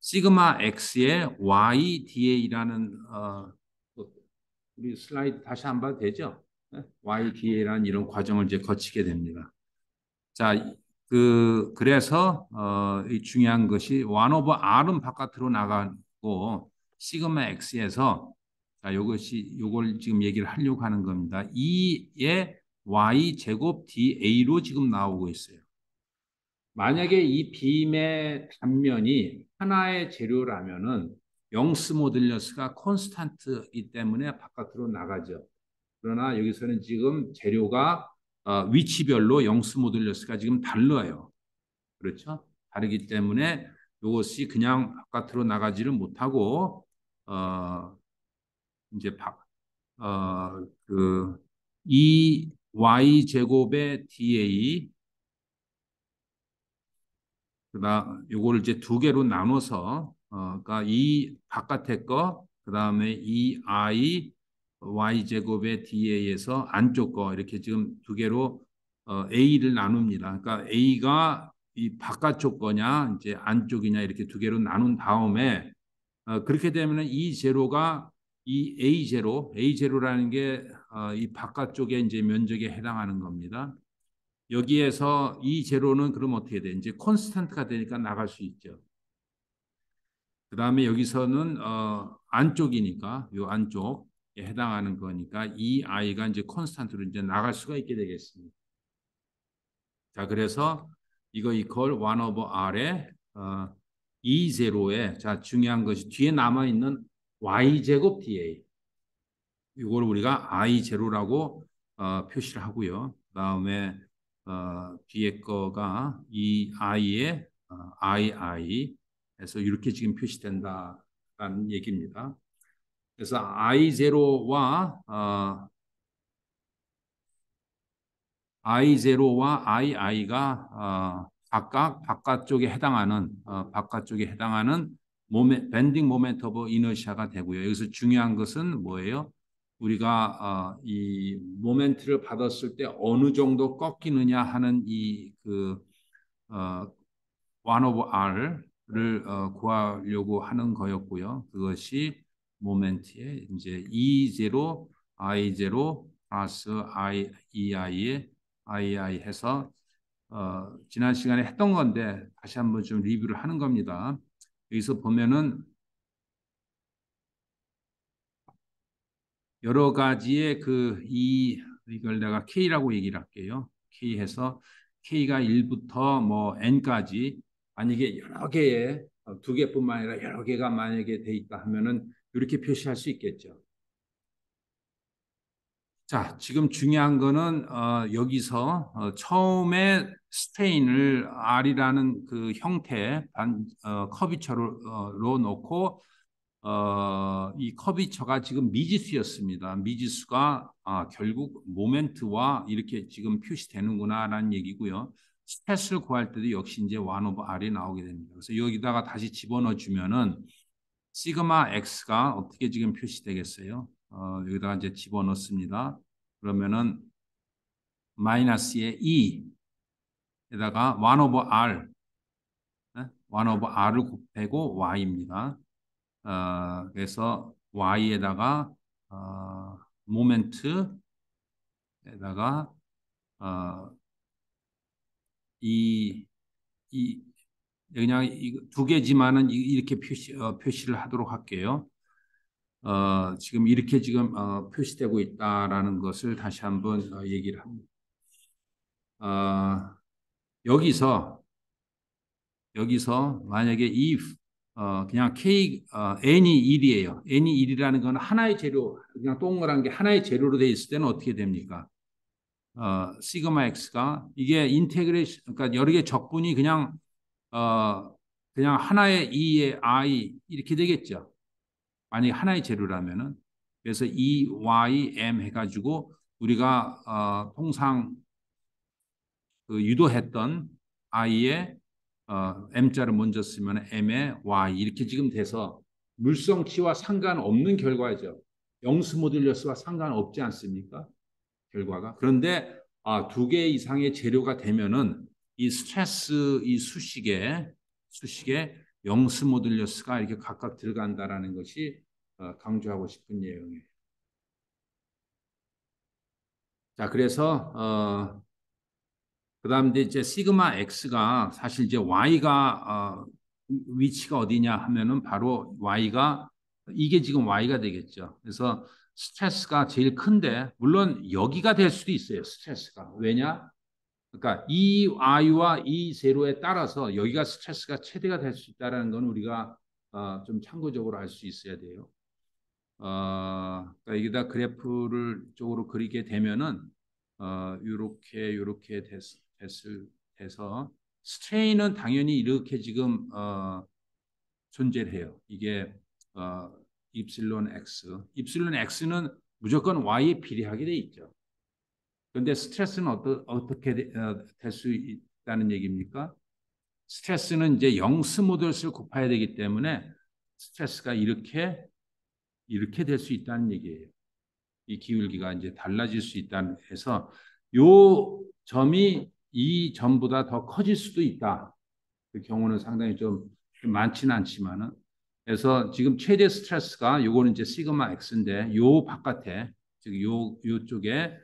시그마 X의 YDA라는 우리 슬라이드 다시 한 번 봐도 되죠? YDA라는 이런 과정을 이제 거치게 됩니다. 자, 그래서 이 중요한 것이 1 오버 R은 바깥으로 나가고 시그마 X에서 자, 요걸 지금 얘기를 하려고 하는 겁니다. 2의 Y 제곱 DA로 지금 나오고 있어요. 만약에 이 빔의 단면이 하나의 재료라면은 영스 모듈러스가 콘스탄트이기 때문에 바깥으로 나가죠. 그러나 여기서는 지금 재료가 위치별로 영스 모듈러스가 지금 달라요. 그렇죠? 다르기 때문에 이것이 그냥 바깥으로 나가지를 못하고 이제 그 이 y 제곱의 dA 그다음 요거를 이제 두 개로 나눠서 그러니까 이 바깥에 거 그다음에 이 i y 제곱의 da에서 안쪽 거 이렇게 지금 두 개로 a를 나눕니다. 그러니까 a가 이 바깥쪽 거냐 이제 안쪽이냐 이렇게 두 개로 나눈 다음에 그렇게 되면은 이 제로가 이 A0라는 게 이 바깥쪽에 이제 면적에 해당하는 겁니다. 여기에서 이 제로는 그럼 어떻게 돼? 이제 콘스탄트가 되니까 나갈 수 있죠. 그 다음에 여기서는 안쪽이니까 요 안쪽에 해당하는 거니까 이 i가 이제 콘스탄트로 이제 나갈 수가 있게 되겠습니다. 자, 그래서 이거 이퀄 1 over r에 E 제로에 자 중요한 것이 뒤에 남아 있는 y 제곱 dA 이걸 우리가 I 제로라고 표시를 하고요. 그다음에 뒤에 거가 이 i의 II 해서 이렇게 지금 표시된다라는 얘기입니다. 그래서 I 제로와 I0와 II가 각각 바깥쪽에 해당하는 밴딩 모멘트 오브 이너시아가 되고요. 여기서 중요한 것은 뭐예요? 우리가 이 모멘트를 받았을 때 어느 정도 꺾이느냐 하는 이그 1 over r를 구하려고 하는 거였고요. 그것이 모멘트의 이제 E0, I0 플러스 EI의 II 해서 지난 시간에 했던 건데 다시 한번 좀 리뷰를 하는 겁니다. 여기서 보면은 여러 가지의 이걸 내가 K라고 얘기를 할게요. K 해서 K가 1부터 뭐 N까지 만약에 여러 개의 두 개뿐만 아니라 여러 개가 만약에 돼 있다 하면은 이렇게 표시할 수 있겠죠. 자, 지금 중요한 거는 여기서 처음에 스트레인을 R이라는 그 형태 커비처로 놓고 이 커비처가 지금 미지수였습니다. 미지수가 결국 모멘트와 이렇게 지금 표시되는구나라는 얘기고요. 스트레스를 구할 때도 역시 이제 1 over R이 나오게 됩니다. 그래서 여기다가 다시 집어넣어 주면은 시그마 X가 어떻게 지금 표시되겠어요? 여기다가 이제 집어넣습니다. 그러면은 마이너스의 2에다가 1 over R 1 over R을 곱하고 Y입니다. 그래서 Y에다가 모멘트에다가 그냥 두 개지만은 이렇게 표시를 하도록 할게요. 지금 이렇게 지금 표시되고 있다라는 것을 다시 한번 얘기를 합니다. 여기서 만약에 그냥 n이 1이에요. n이 1이라는 건 하나의 재료, 그냥 동그란 게 하나의 재료로 되어 있을 때는 어떻게 됩니까? 시그마 x가 이게 인테그레이션, 그러니까 여러 개 적분이 그냥 하나의 2의 i 이렇게 되겠죠. 만약에 하나의 재료라면은. 그래서 EYM 해가지고 우리가 통상 유도했던 i의 m자를 먼저 쓰면 m의 y 이렇게 지금 돼서 물성치와 상관없는 결과죠. 영수 모듈러스와 상관없지 않습니까? 결과가. 그런데 두 개 이상의 재료가 되면은 이 스트레스 이 수식에 영수 모듈러스가 이렇게 각각 들어간다라는 것이 강조하고 싶은 내용이에요. 자, 그래서 그다음 이제 시그마 x가 사실 이제 y가 위치가 어디냐 하면은 바로 y가 이게 지금 y가 되겠죠. 그래서 스트레스가 제일 큰데 물론 여기가 될 수도 있어요. 스트레스가 왜냐? 그러니까 이 i와 이 제로에 따라서 여기가 스트레스가 최대가 될 수 있다라는 건 우리가 좀 참고적으로 알 수 있어야 돼요. 그러니까 여기다 그래프를 쪽으로 그리게 되면은 요렇게 돼서 스트레인은 당연히 이렇게 지금 존재를 해요. 이게 입실론 x는 무조건 y에 비례하게 돼 있죠. 그런데 스트레스는 어떻게 될 수 있다는 얘기입니까? 스트레스는 이제 영스 모듈스를 곱해야 되기 때문에 스트레스가 이렇게 될 수 있다는 얘기예요. 이 기울기가 이제 달라질 수 있다는 해서 요 점이 이 점보다 더 커질 수도 있다. 그 경우는 상당히 좀 많지는 않지만은. 그래서 지금 최대 스트레스가 요거는 이제 시그마 X인데 요 바깥에 즉 요쪽에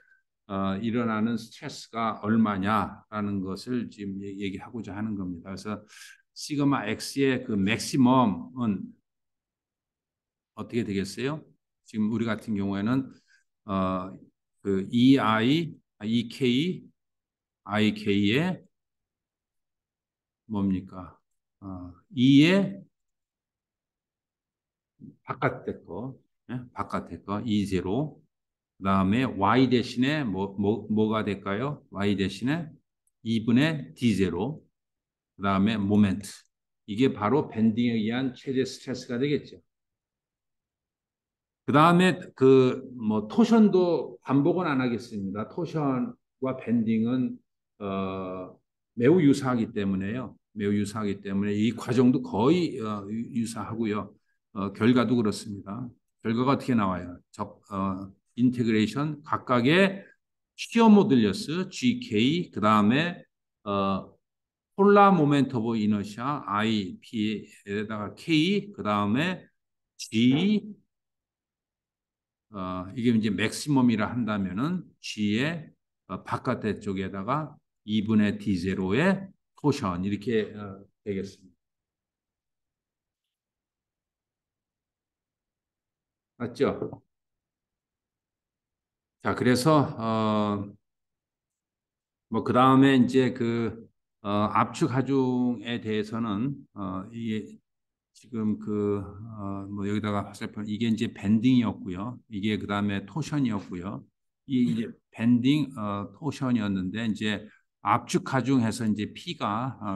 일어나는 스트레스가 얼마냐라는 것을 지금 얘기하고자 하는 겁니다. 그래서 시그마 X의 그 맥시멈은 어떻게 되겠어요? 지금 우리 같은 경우에는 그 EK, IK의 뭡니까? 2의 바깥에 거, 바깥에 거 E0. 그다음에 Y 대신에 뭐가 될까요? Y 대신에 2분의 D0. 그다음에 모멘트. 이게 바로 밴딩에 의한 최대 스트레스가 되겠죠. 그다음에 그 뭐 토션도 반복은 안 하겠습니다. 토션과 밴딩은 매우 유사하기 때문에요. 매우 유사하기 때문에 이 과정도 거의 유사하고요. 결과도 그렇습니다. 결과가 어떻게 나와요? 인테그레이션 각각의 시어 모듈러스 GK 그다음에 폴라 모멘트 오브 이너시아 IP에다가 K 그다음에 G 이게 이제 맥시멈이라 한다면은 G의 바깥에 쪽에다가 2분의 D0의 토션 이렇게 되겠습니다. 맞죠? 자, 그래서 뭐 그 다음에 이제 그 압축 하중에 대해서는 이게 지금 뭐 여기다가 화살표 이게 이제 밴딩이었고요. 이게 그 다음에 토션이었고요. 이제 밴딩 토션이었는데 이제 압축 가중해서 이제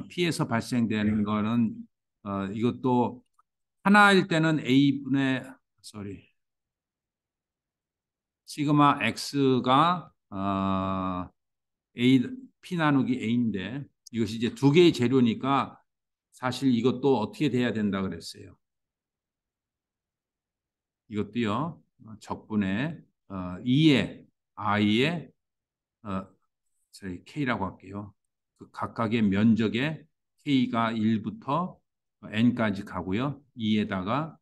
P에서 발생되는 거는 이것도 하나일 때는 시그마 X가 P 나누기 A인데 이것이 이제 두 개의 재료니까 사실 이것도 어떻게 돼야 된다 그랬어요. 이것도요. 적분의 2의 I의 K라고 할게요. 그 각각의 면적의 K가 1부터 N까지 가고요. 2에다가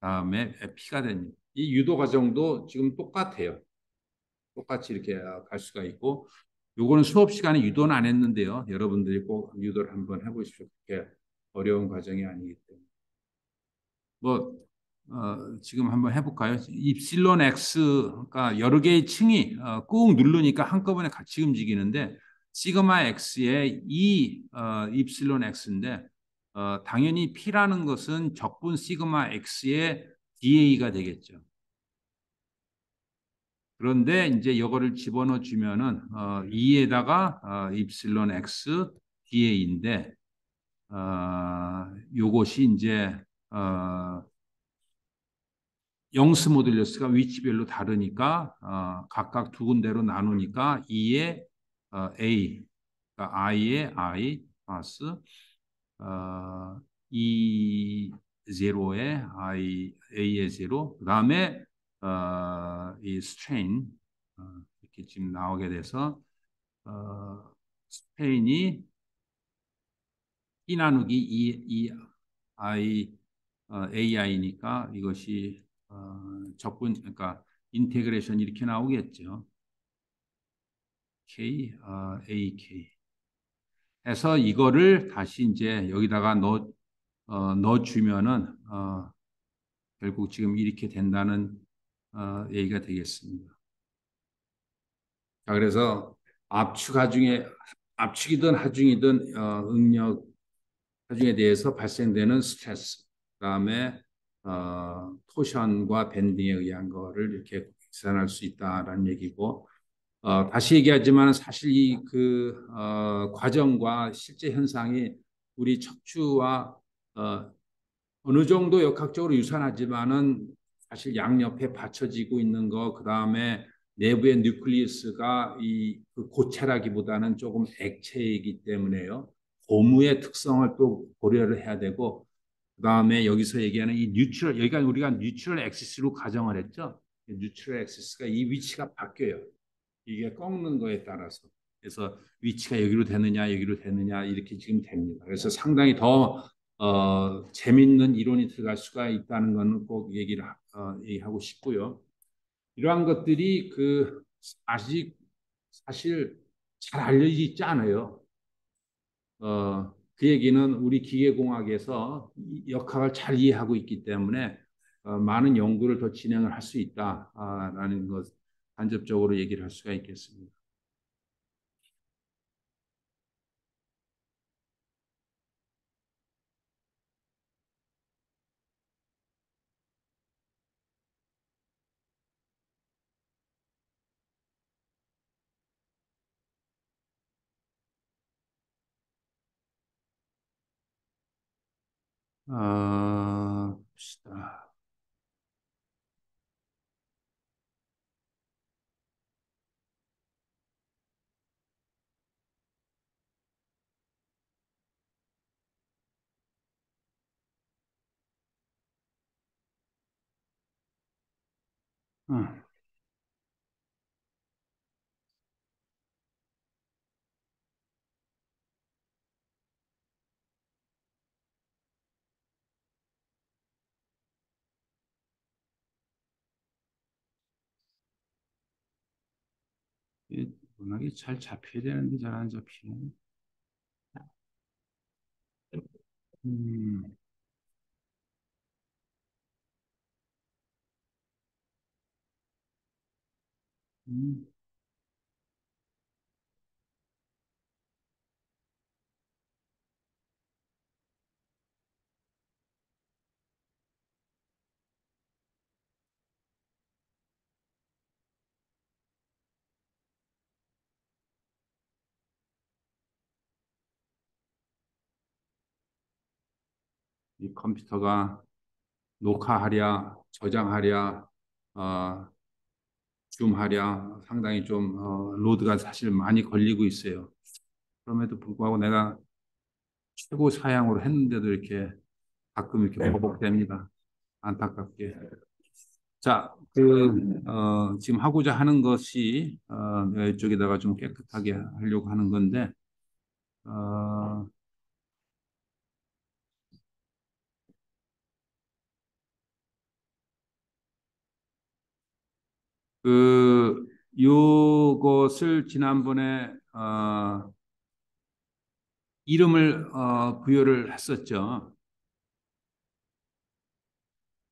다음에 P가 됩니다. 이 유도 과정도 지금 똑같아요. 똑같이 이렇게 갈 수가 있고 요거는 수업 시간에 유도는 안 했는데요. 여러분들이 꼭 유도를 한번 해보십시오. 그렇게 어려운 과정이 아니기 때문에. 지금 한번 해볼까요? 입실론 X가 여러 개의 층이 꾹 누르니까 한꺼번에 같이 움직이는데 시그마 X의 입실론 X인데 당연히 P라는 것은 적분 시그마 X의 DA가 되겠죠. 그런데 이제 이거를 집어넣어 주면은 2에다가 입실론 X DA인데 요것이 이제 영스 모듈러스가 위치별로 다르니까 각각 두 군데로 나누니까 2의 A, 그러니까 I의 I 플러스 0의 A의 0, 그 다음에 이 스트레인 이렇게 지금 나오게 돼서 스트레인이 E 나누기 2 AI니까 이것이 적분 그러니까 인테그레이션 이렇게 나오겠죠. K, AK 해서 이거를 다시 이제 여기다가 넣어주면은 결국 지금 이렇게 된다는 얘기가 되겠습니다. 자, 그래서 압축이든 하중이든 응력 하중에 대해서 발생되는 스트레스, 그다음에 토션과 밴딩에 의한 거를 이렇게 계산할 수 있다라는 얘기고, 다시 얘기하지만 사실 이 과정과 실제 현상이 우리 척추와 어느 정도 역학적으로 유사하지만은 사실 양옆에 받쳐지고 있는 거, 그 다음에 내부의 뉴클리우스가 그 고체라기보다는 조금 액체이기 때문에요. 고무의 특성을 또 고려를 해야 되고, 그 다음에 여기서 얘기하는 이 여기가 우리가 뉴트럴 엑시스로 가정을 했죠. 뉴트럴 엑시스가 이 위치가 바뀌어요. 이게 꺾는 거에 따라서. 그래서 위치가 여기로 되느냐, 여기로 되느냐 이렇게 지금 됩니다. 그래서 상당히 더 재밌는 이론이 들어갈 수가 있다는 것은 꼭 얘기하고 싶고요. 이러한 것들이 아직 사실 잘 알려지지 있지 않아요. 그 얘기는 우리 기계공학에서 이 역학을 잘 이해하고 있기 때문에 많은 연구를 더 진행을 할 수 있다라는 것 간접적으로 얘기를 할 수가 있겠습니다. 봅시다. 워낙에 잘 잡혀야 되는데 잘 안 잡히네. 음, 음. 이 컴퓨터가 녹화하랴, 저장하랴, 어, 줌하랴 상당히 좀 로드가 사실 많이 걸리고 있어요. 그럼에도 불구하고 내가 최고 사양으로 했는데도 이렇게 가끔 이렇게 버벅됩니다. 안타깝게. 자, 지금 하고자 하는 것이 내가 이쪽에다가 좀 깨끗하게 하려고 하는 건데 어, 요것을 지난번에 이름을 부여를 했었죠.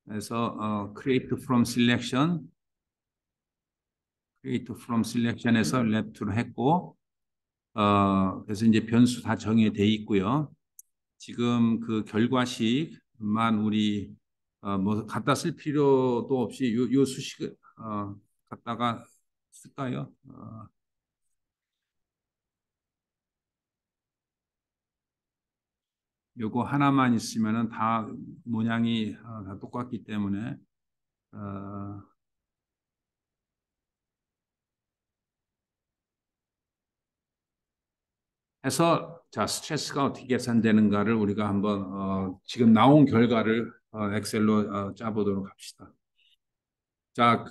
그래서 create from selection에서 left로 했고 그래서 이제 변수 다 정해돼 있고요. 지금 그 결과식만 우리 뭐 갖다 쓸 필요도 없이 요 수식을 갖다가 쓸까요? 요거 하나만 있으면은 다 모양이 다 똑같기 때문에 해서 자 스트레스가 어떻게 계산되는가를 우리가 한번 지금 나온 결과를 엑셀로 짜보도록 합시다. 자,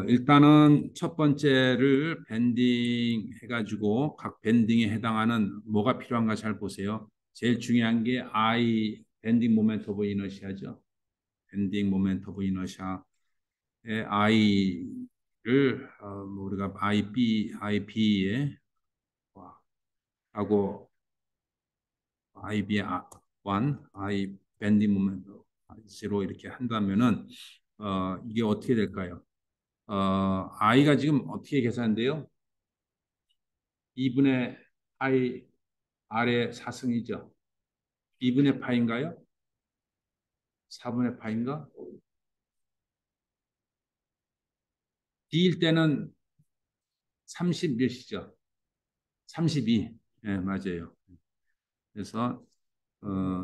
일단은 첫 번째를 밴딩 해가지고 각 밴딩에 해당하는 뭐가 필요한가 잘 보세요. 제일 중요한 게 밴딩 모멘트 오브 이너시아죠. 밴딩 모멘트 오브 이너시아의 I를 뭐 우리가 IB에 하고 IB의 1, I 밴딩 모멘트 0 이렇게 한다면은 이게 어떻게 될까요? I가 지금 어떻게 계산돼요? 2분의 I R의 4승이죠. 2분의 파인가요? 4분의 파인가? D일 때는 30 몇이죠? 32. 네, 맞아요. 그래서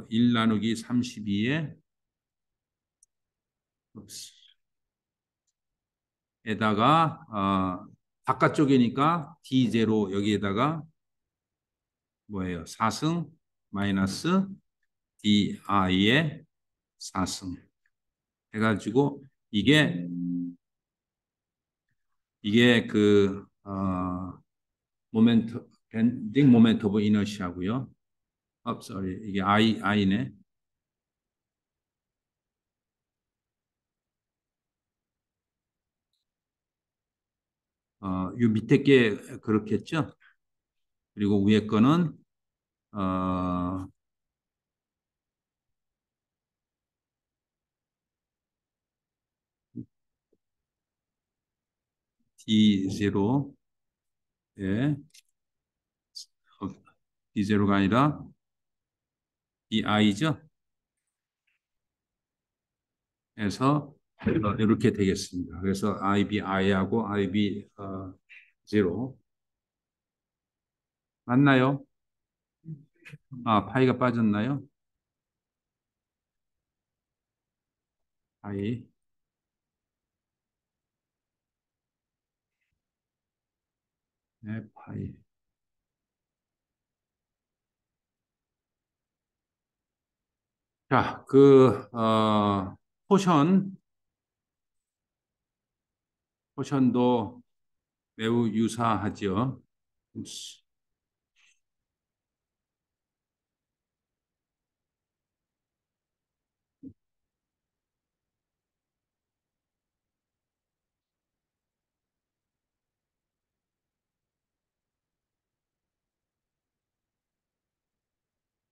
1 나누기 32에 에다가 바깥쪽이니까 D0 여기에다가 뭐예요? 4승 마이너스 DI의 4승 해가지고 이게 모멘트 밴딩 모멘트 오브 이너시아고요. sorry. 이게 I네. 요 밑에 게 그렇겠죠? 그리고 위에 거는 어, D0, 예, D0가 아니라 DI죠? 해서 이렇게 되겠습니다. 그래서 IBI하고 IB0 맞나요? 파이가 빠졌나요? 파이, 네, 파이. 자, 포션도 매우 유사하죠.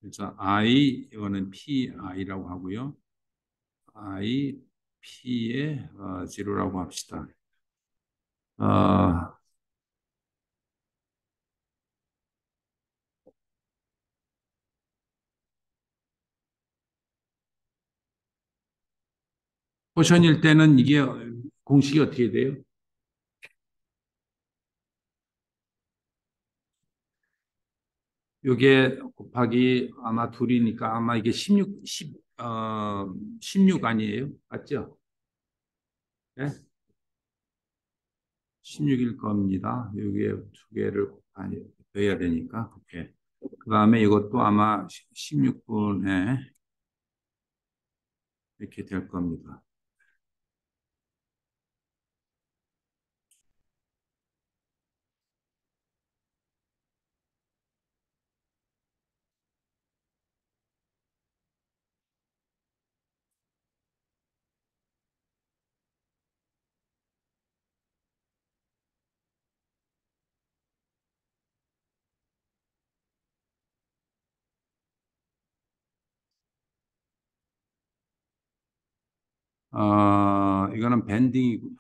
그래서 이거는 PI라고 하고요. P의 제로라고 합시다. 어, 포션일 때는 이게 공식이 어떻게 돼요? 요게 곱하기 아마 둘이니까 아마 이게 16 아니에요? 맞죠? 네? 16일 겁니다. 여기에 두 개를 더해야 되니까. 오케이. 그 다음에 이것도 아마 16분에 이렇게 될 겁니다. 이거는 밴딩,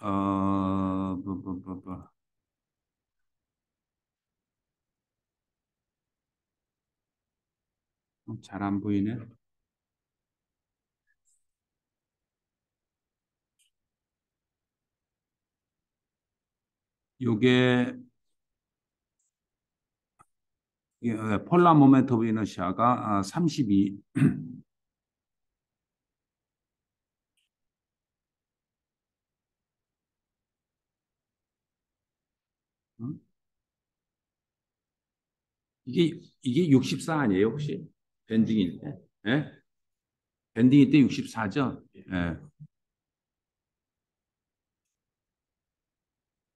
잘 안 보이네. 요게 폴라 모멘트 오브 이너시아가 32. 이게 64 아니에요, 혹시? 밴딩일 때? 예? 밴딩일 때 64죠? 예.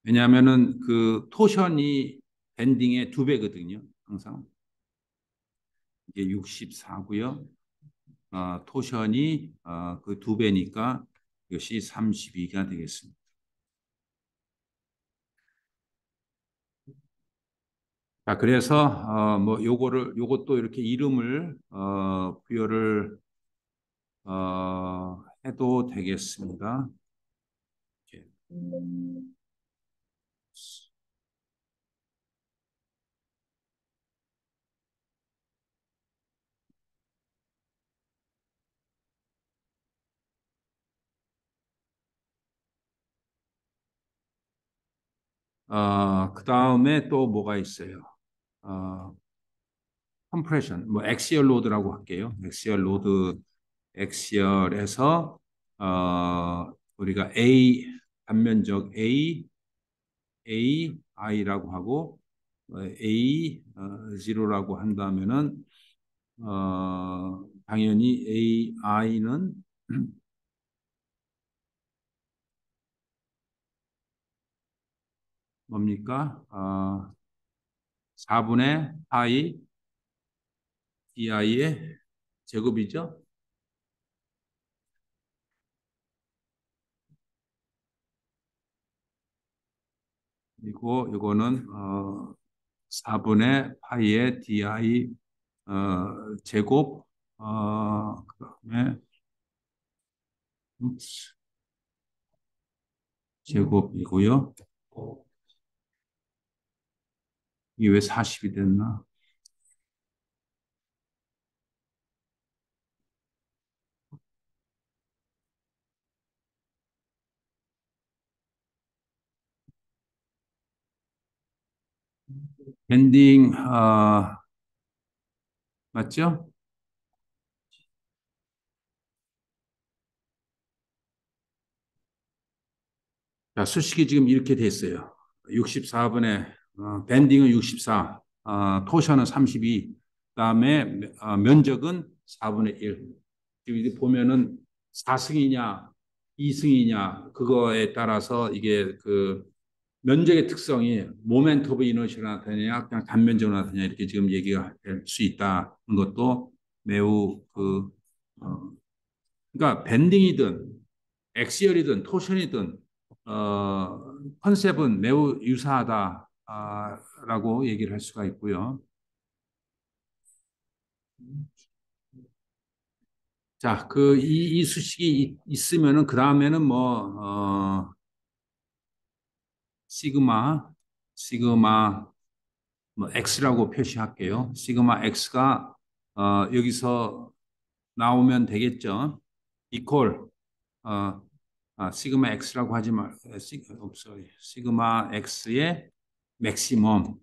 왜냐하면은 그 토션이 밴딩의 2배거든요, 항상. 이게 64고요. 토션이 그 2배니까 이것이 32가 되겠습니다. 자, 그래서 뭐 요것도 이렇게 이름을 부여를 해도 되겠습니다. 이렇게. 그 다음에 또 뭐가 있어요? 컴프레션, 뭐 엑시얼 로드라고 할게요. 엑시얼에서 우리가 단면적 I라고 하고 A0라고 한다면은 당연히 AI는 뭡니까? 4분의 파이 di의 제곱이죠. 그리고 이거는 4분의 파이의 di 제곱 그다음에 제곱이고요. 이게 왜 40이 됐나? 밴딩 맞죠? 자, 수식이 지금 이렇게 됐어요. 64분의 밴딩은 64, 토션은 32, 그다음에 면적은 4분의 1. 지금 이제 보면은 4승이냐, 2승이냐 그거에 따라서 이게 그 면적의 특성이 모멘트 오브 이너시로 나타나냐, 그냥 단면적으로 나타나냐 이렇게 지금 얘기가 될 수 있다는 것도 매우 그러니까 밴딩이든 엑시얼이든 토션이든 컨셉은 매우 유사하다라고 얘기를 할 수가 있고요. 자, 이 수식이 있으면은 그 다음에는 시그마 뭐 x라고 표시할게요. 시그마 x가 여기서 나오면 되겠죠. 이퀄 시그마 x라고 하지 말, 시그마 x의 맥시멈,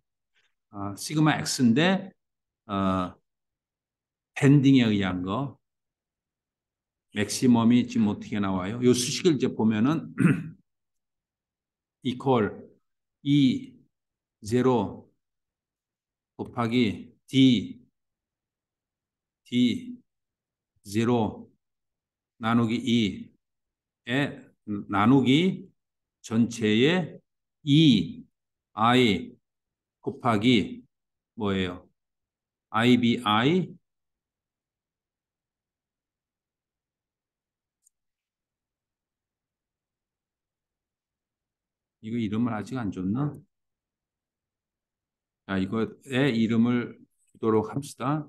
시그마 x인데 밴딩에 의한 거, 맥시멈이 지금 어떻게 나와요? 이 수식을 이제 보면은 이퀄 E 제로 곱하기 D 제로 나누기 2에 나누기 전체의 I 곱하기 뭐예요? IBI 이거 이름을 아직 안 줬나? 자, 이거의 이름을 주도록 합시다.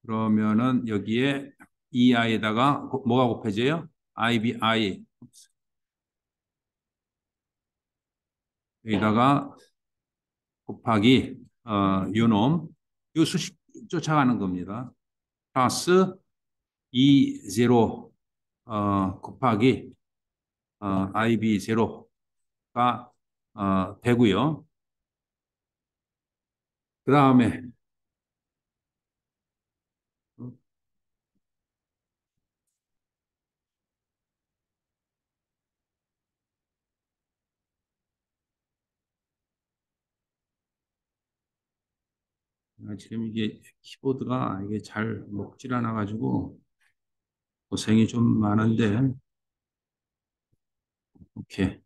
그러면은 여기에 EI에다가 뭐가 곱해져요? IBI 여기다가 곱하기 요놈 요 수식 쫓아가는 겁니다. 플러스 E0 곱하기 IB0가 되고요. 그 다음에 지금 이게 키보드가 이게 잘 먹질 않아 가지고 고생이 좀 많은데 오케이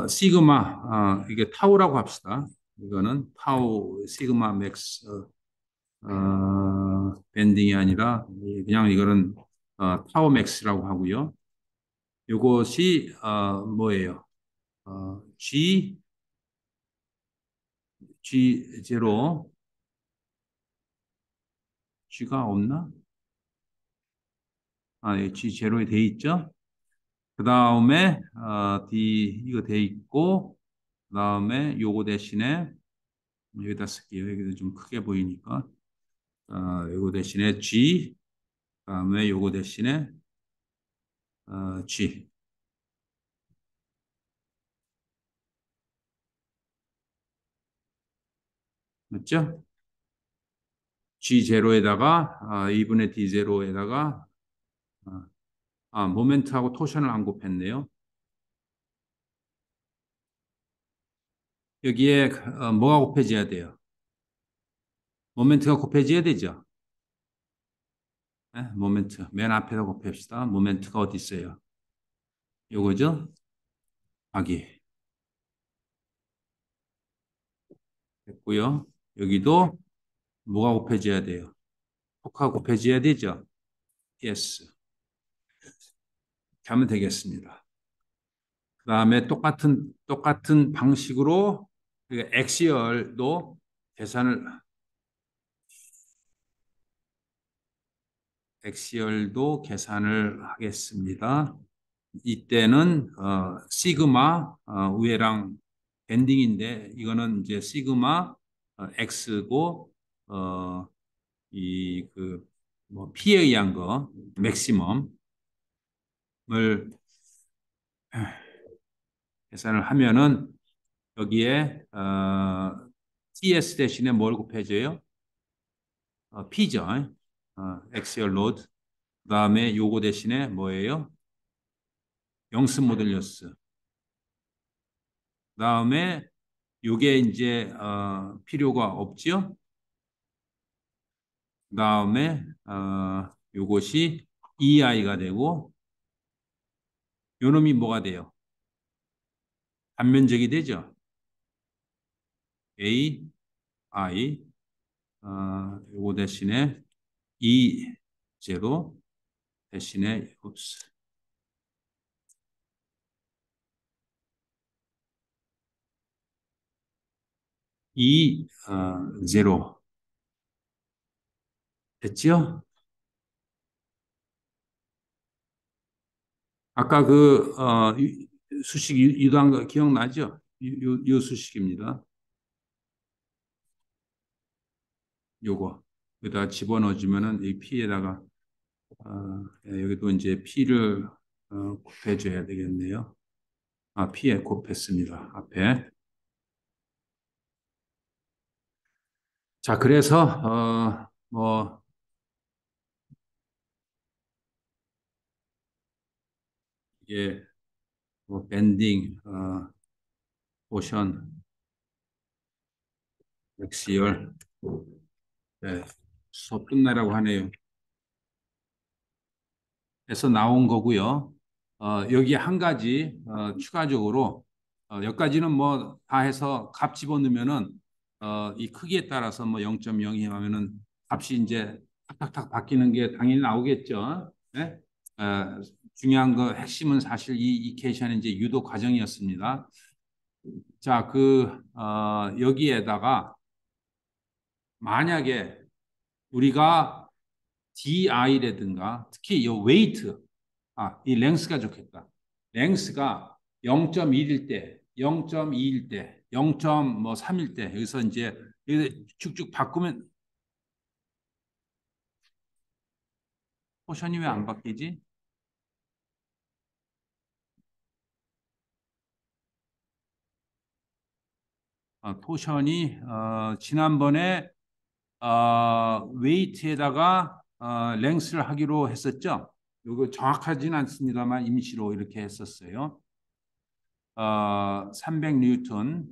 시그마 이게 타우라고 합시다. 이거는 타우 시그마 맥스 밴딩이 아니라 그냥 이거는 타우 맥스라고 하고요. 이것이 뭐예요? G0 G가 없나? 예, G0에 돼 있죠. 그 다음에 D 이거 돼 있고 그 다음에 요거 대신에 여기다 쓸게요. 여기도 좀 크게 보이니까 요거 대신에 G 그 다음에 요거 대신에 G 맞죠? G0에다가 2분의 D0에다가 모멘트하고 토션을 안 곱했네요. 여기에 뭐가 곱해져야 돼요? 모멘트가 곱해져야 되죠. 네? 모멘트 맨 앞에다 곱합시다. 모멘트가 어디 있어요? 요거죠? 하기. 됐고요. 여기도 뭐가 곱해져야 돼요? 폭하고 곱해져야 되죠? yes. 이렇게 하면 되겠습니다. 그 다음에 똑같은 방식으로 엑시얼도 계산을 하겠습니다. 이때는 시그마 위에랑 밴딩인데 이거는 이제 시그마 x고 이 그 뭐 p에 의한 거 맥시멈을 계산을 하면은 여기에 ts 대신에 뭘 곱해줘요? p죠. 엑시얼 로드. 그다음에 요거 대신에 뭐예요? 영습 모델리어스. 그다음에 요게 이제 필요가 없죠. 그다음에 요것이 EI가 되고 요 놈이 뭐가 돼요? 단면적이 되죠. A, I 요거 대신에 E 제로 대신에 E 제로 됐죠? 아까 그 수식 유도한 거 기억나죠? 요 수식입니다. 요거 여기다 집어넣어주면은 이 P에다가 여기도 이제 P를 곱해줘야 되겠네요. P에 곱했습니다. 앞에. 자, 그래서 뭐 이게 뭐 밴딩, 오션, 엑시얼, 네, 수업 끝내라고 하네요. 에서 나온 거고요. 여기 한 가지 추가적으로 여기까지는 뭐 다 해서 값 집어넣으면은 이 크기에 따라서 뭐 0.02 하면은 값이 이제 탁탁탁 바뀌는 게 당연히 나오겠죠. 네? 중요한 거 핵심은 사실 이 이케이션의 이제 유도 과정이었습니다. 자, 여기에다가 만약에 우리가 DI라든가 특히 이 웨이트, 이 랭스가 좋겠다. 랭스가 0.1일 때, 0.2일 때, 0.3일 때 여기서 이제 쭉쭉 바꾸면 포션이 왜 안 바뀌지? 토션이 지난번에 웨이트에다가 랭스를 하기로 했었죠. 이거 정확하진 않습니다만 임시로 이렇게 했었어요. 300뉴턴.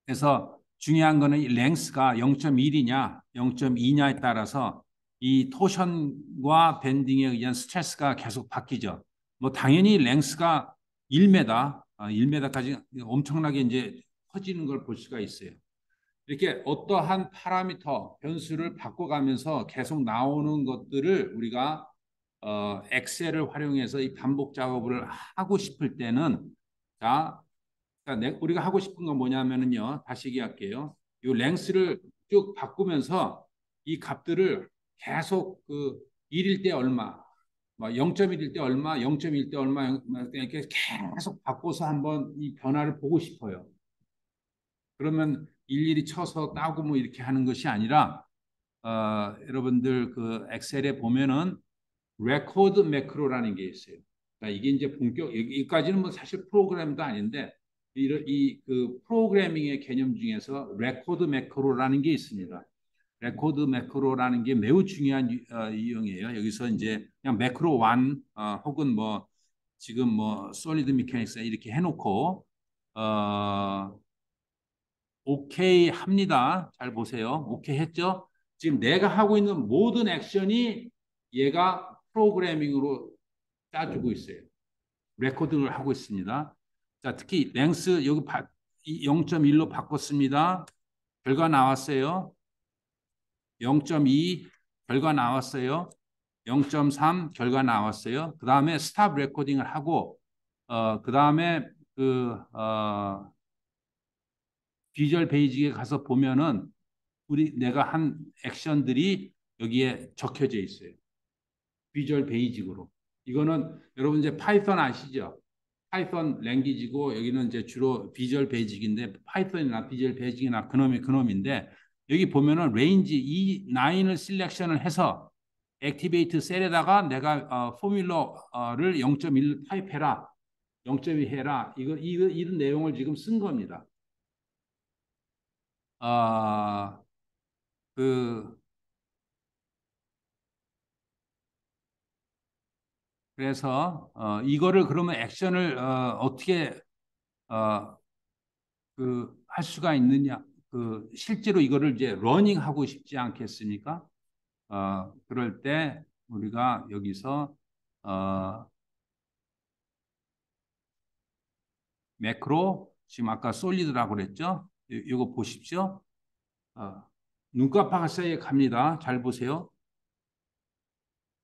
그래서 중요한 거는 이 랭스가 0.1이냐, 0.2냐에 따라서 이 토션과 밴딩에 의한 스트레스가 계속 바뀌죠. 뭐 당연히 랭스가 1m, 1m까지 엄청나게 이제 커지는 걸 볼 수가 있어요. 이렇게 어떠한 파라미터 변수를 바꿔가면서 계속 나오는 것들을 우리가 엑셀을 활용해서 이 반복 작업을 하고 싶을 때는 자, 그러니까 우리가 하고 싶은 건 뭐냐면은요. 다시 얘기할게요. 이 랭스를 쭉 바꾸면서 이 값들을 계속 1일 때 얼마, 0.1일 때 얼마, 0.1일 때 얼마 이렇게 계속 바꿔서 한번 이 변화를 보고 싶어요. 그러면 일일이 쳐서 따고 뭐 이렇게 하는 것이 아니라 여러분들 그 엑셀에 보면은 레코드 매크로라는 게 있어요. 그러니까 이게 이제 여기까지는 뭐 사실 프로그램도 아닌데 그 프로그래밍의 개념 중에서 레코드 매크로라는 게 있습니다. 레코드 매크로라는 게 매우 중요한 유형이에요. 여기서 이제 그냥 매크로 1 혹은 뭐 지금 뭐 솔리드 미케닉스 이렇게 해놓고 오케이 합니다. 잘 보세요. 오케이 했죠? 지금 내가 하고 있는 모든 액션이 얘가 프로그래밍으로 짜주고 있어요. 레코딩을 하고 있습니다. 자, 특히 랭스 여기 0.1로 바꿨습니다. 결과 나왔어요. 0.2 결과 나왔어요. 0.3 결과 나왔어요. 그 다음에 스탑 레코딩을 하고 그 다음에 비주얼 베이직에 가서 보면은 내가 한 액션들이 여기에 적혀져 있어요. 비주얼 베이직으로. 이거는 여러분 이제 파이썬 아시죠? 파이썬 랭귀지고 여기는 이제 주로 비주얼 베이직인데 파이썬이나 비주얼 베이직이나 그놈인데 여기 보면은 레인지 E9을 셀렉션을 해서 액티베이트 셀에다가 내가 포뮬러를 0.1 타입해라. 0.2 해라. 이런 내용을 지금 쓴 겁니다. 그래서 이거를 그러면 액션을 어떻게 할 수가 있느냐? 실제로 이거를 이제 러닝하고 싶지 않겠습니까? 그럴 때 우리가 여기서 매크로 지금 아까 솔리드라고 그랬죠? 이거 보십시오. 눈깜빡 사이에 갑니다. 잘 보세요.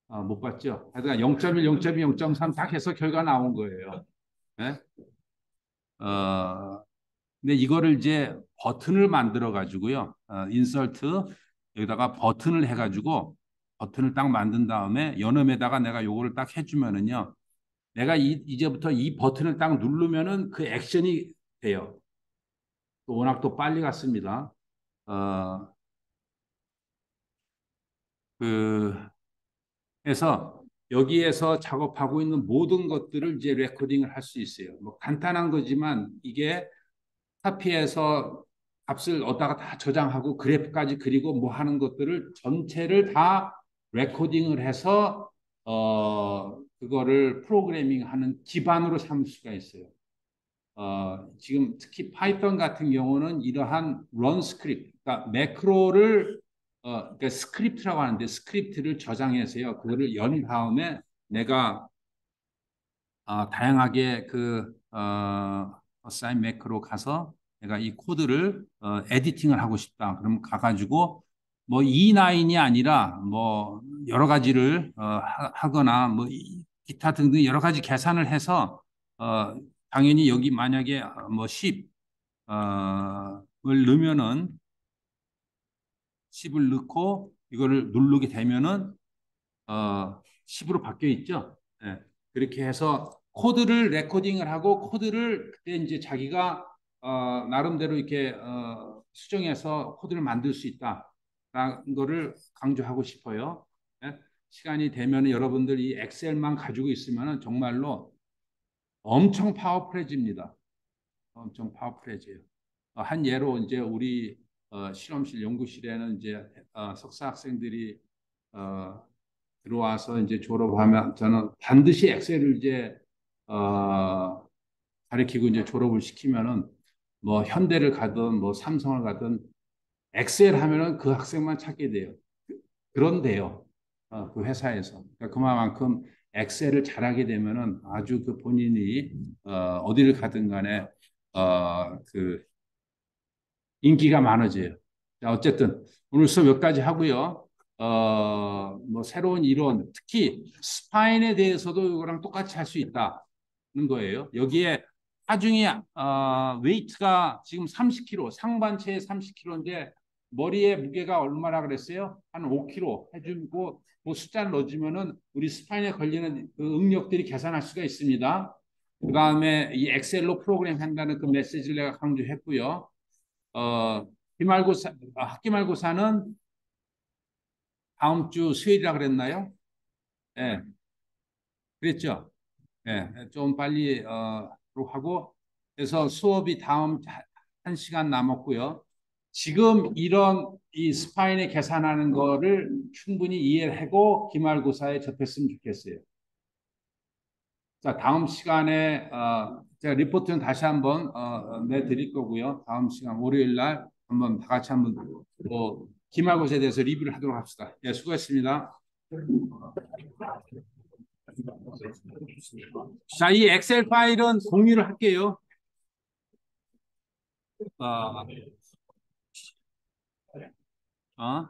못 봤죠? 그러니까 0.1, 0.2, 0.3 딱 해서 결과 나온 거예요. 네? 근데 이거를 이제 버튼을 만들어 가지고요. 인설트 여기다가 버튼을 해가지고 버튼을 딱 만든 다음에 연음에다가 내가 요거를 딱 해주면은요. 내가 이제부터 이 버튼을 딱 누르면은 그 액션이 돼요. 또 워낙 또 빨리 갔습니다. 그래서 여기에서 작업하고 있는 모든 것들을 이제 레코딩을 할 수 있어요. 뭐 간단한 거지만 이게 카피해서 값을 얻다가 다 저장하고 그래프까지 그리고 뭐 하는 것들을 전체를 다 레코딩을 해서 그거를 프로그래밍하는 기반으로 삼을 수가 있어요. 지금 특히 파이썬 같은 경우는 이러한 run 스크립트, 그러니까 매크로를 그러니까 스크립트라고 하는데 스크립트를 저장해서요. 그거를 연 다음에 내가 다양하게 assign 매크로 가서 내가 이 코드를 에디팅을 하고 싶다. 그럼 가가지고 뭐 E9이 아니라 뭐 여러 가지를 하거나 뭐 기타 등등 여러 가지 계산을 해서 당연히 여기 만약에 뭐 10을 넣으면은 10을 넣고 이거를 누르게 되면은 10으로 바뀌어 있죠. 네. 그렇게 해서 코드를 레코딩을 하고 코드를 그때 이제 자기가 나름대로 이렇게 수정해서 코드를 만들 수 있다라는 거를 강조하고 싶어요. 네? 시간이 되면 여러분들 이 엑셀만 가지고 있으면 정말로 엄청 파워풀해집니다. 엄청 파워풀해져요. 한 예로 이제 우리 실험실 연구실에는 이제 석사 학생들이 들어와서 이제 졸업하면 저는 반드시 엑셀을 이제 가르치고 이제 졸업을 시키면은 뭐 현대를 가든 뭐 삼성을 가든 엑셀 하면은 그 학생만 찾게 돼요. 그런데요, 그 회사에서 그러니까 그만큼 엑셀을 잘하게 되면은 아주 그 본인이 어디를 가든 간에 그 인기가 많아져요. 자, 어쨌든 오늘 수업 여기까지 하고요. 뭐 새로운 이론, 특히 스파인에 대해서도 이거랑 똑같이 할 수 있다는 거예요. 여기에 하중이 웨이트가 지금 30kg, 상반체에 30kg인데 머리의 무게가 얼마나 그랬어요? 한 5kg 해주고 뭐 숫자를 넣어주면은 우리 스파인에 걸리는 그 응력들이 계산할 수가 있습니다. 그 다음에 이 엑셀로 프로그램 한다는 그 메시지를 내가 강조했고요. 학기말고사는 다음 주 수요일이라 그랬나요? 예, 그랬죠. 예, 좀 빨리 하고 그래서 수업이 다음 1시간 남았고요. 지금 이런 이 스파인에 계산하는 거를 충분히 이해하고 기말고사에 접했으면 좋겠어요. 자, 다음 시간에 제가 리포트는 다시 한번 내드릴 거고요. 다음 시간 월요일 날 한번 다 같이 한번 기말고사에 대해서 리뷰를 하도록 합시다. 예, 수고했습니다. 자, 이 엑셀 파일은 공유를 할게요. 어,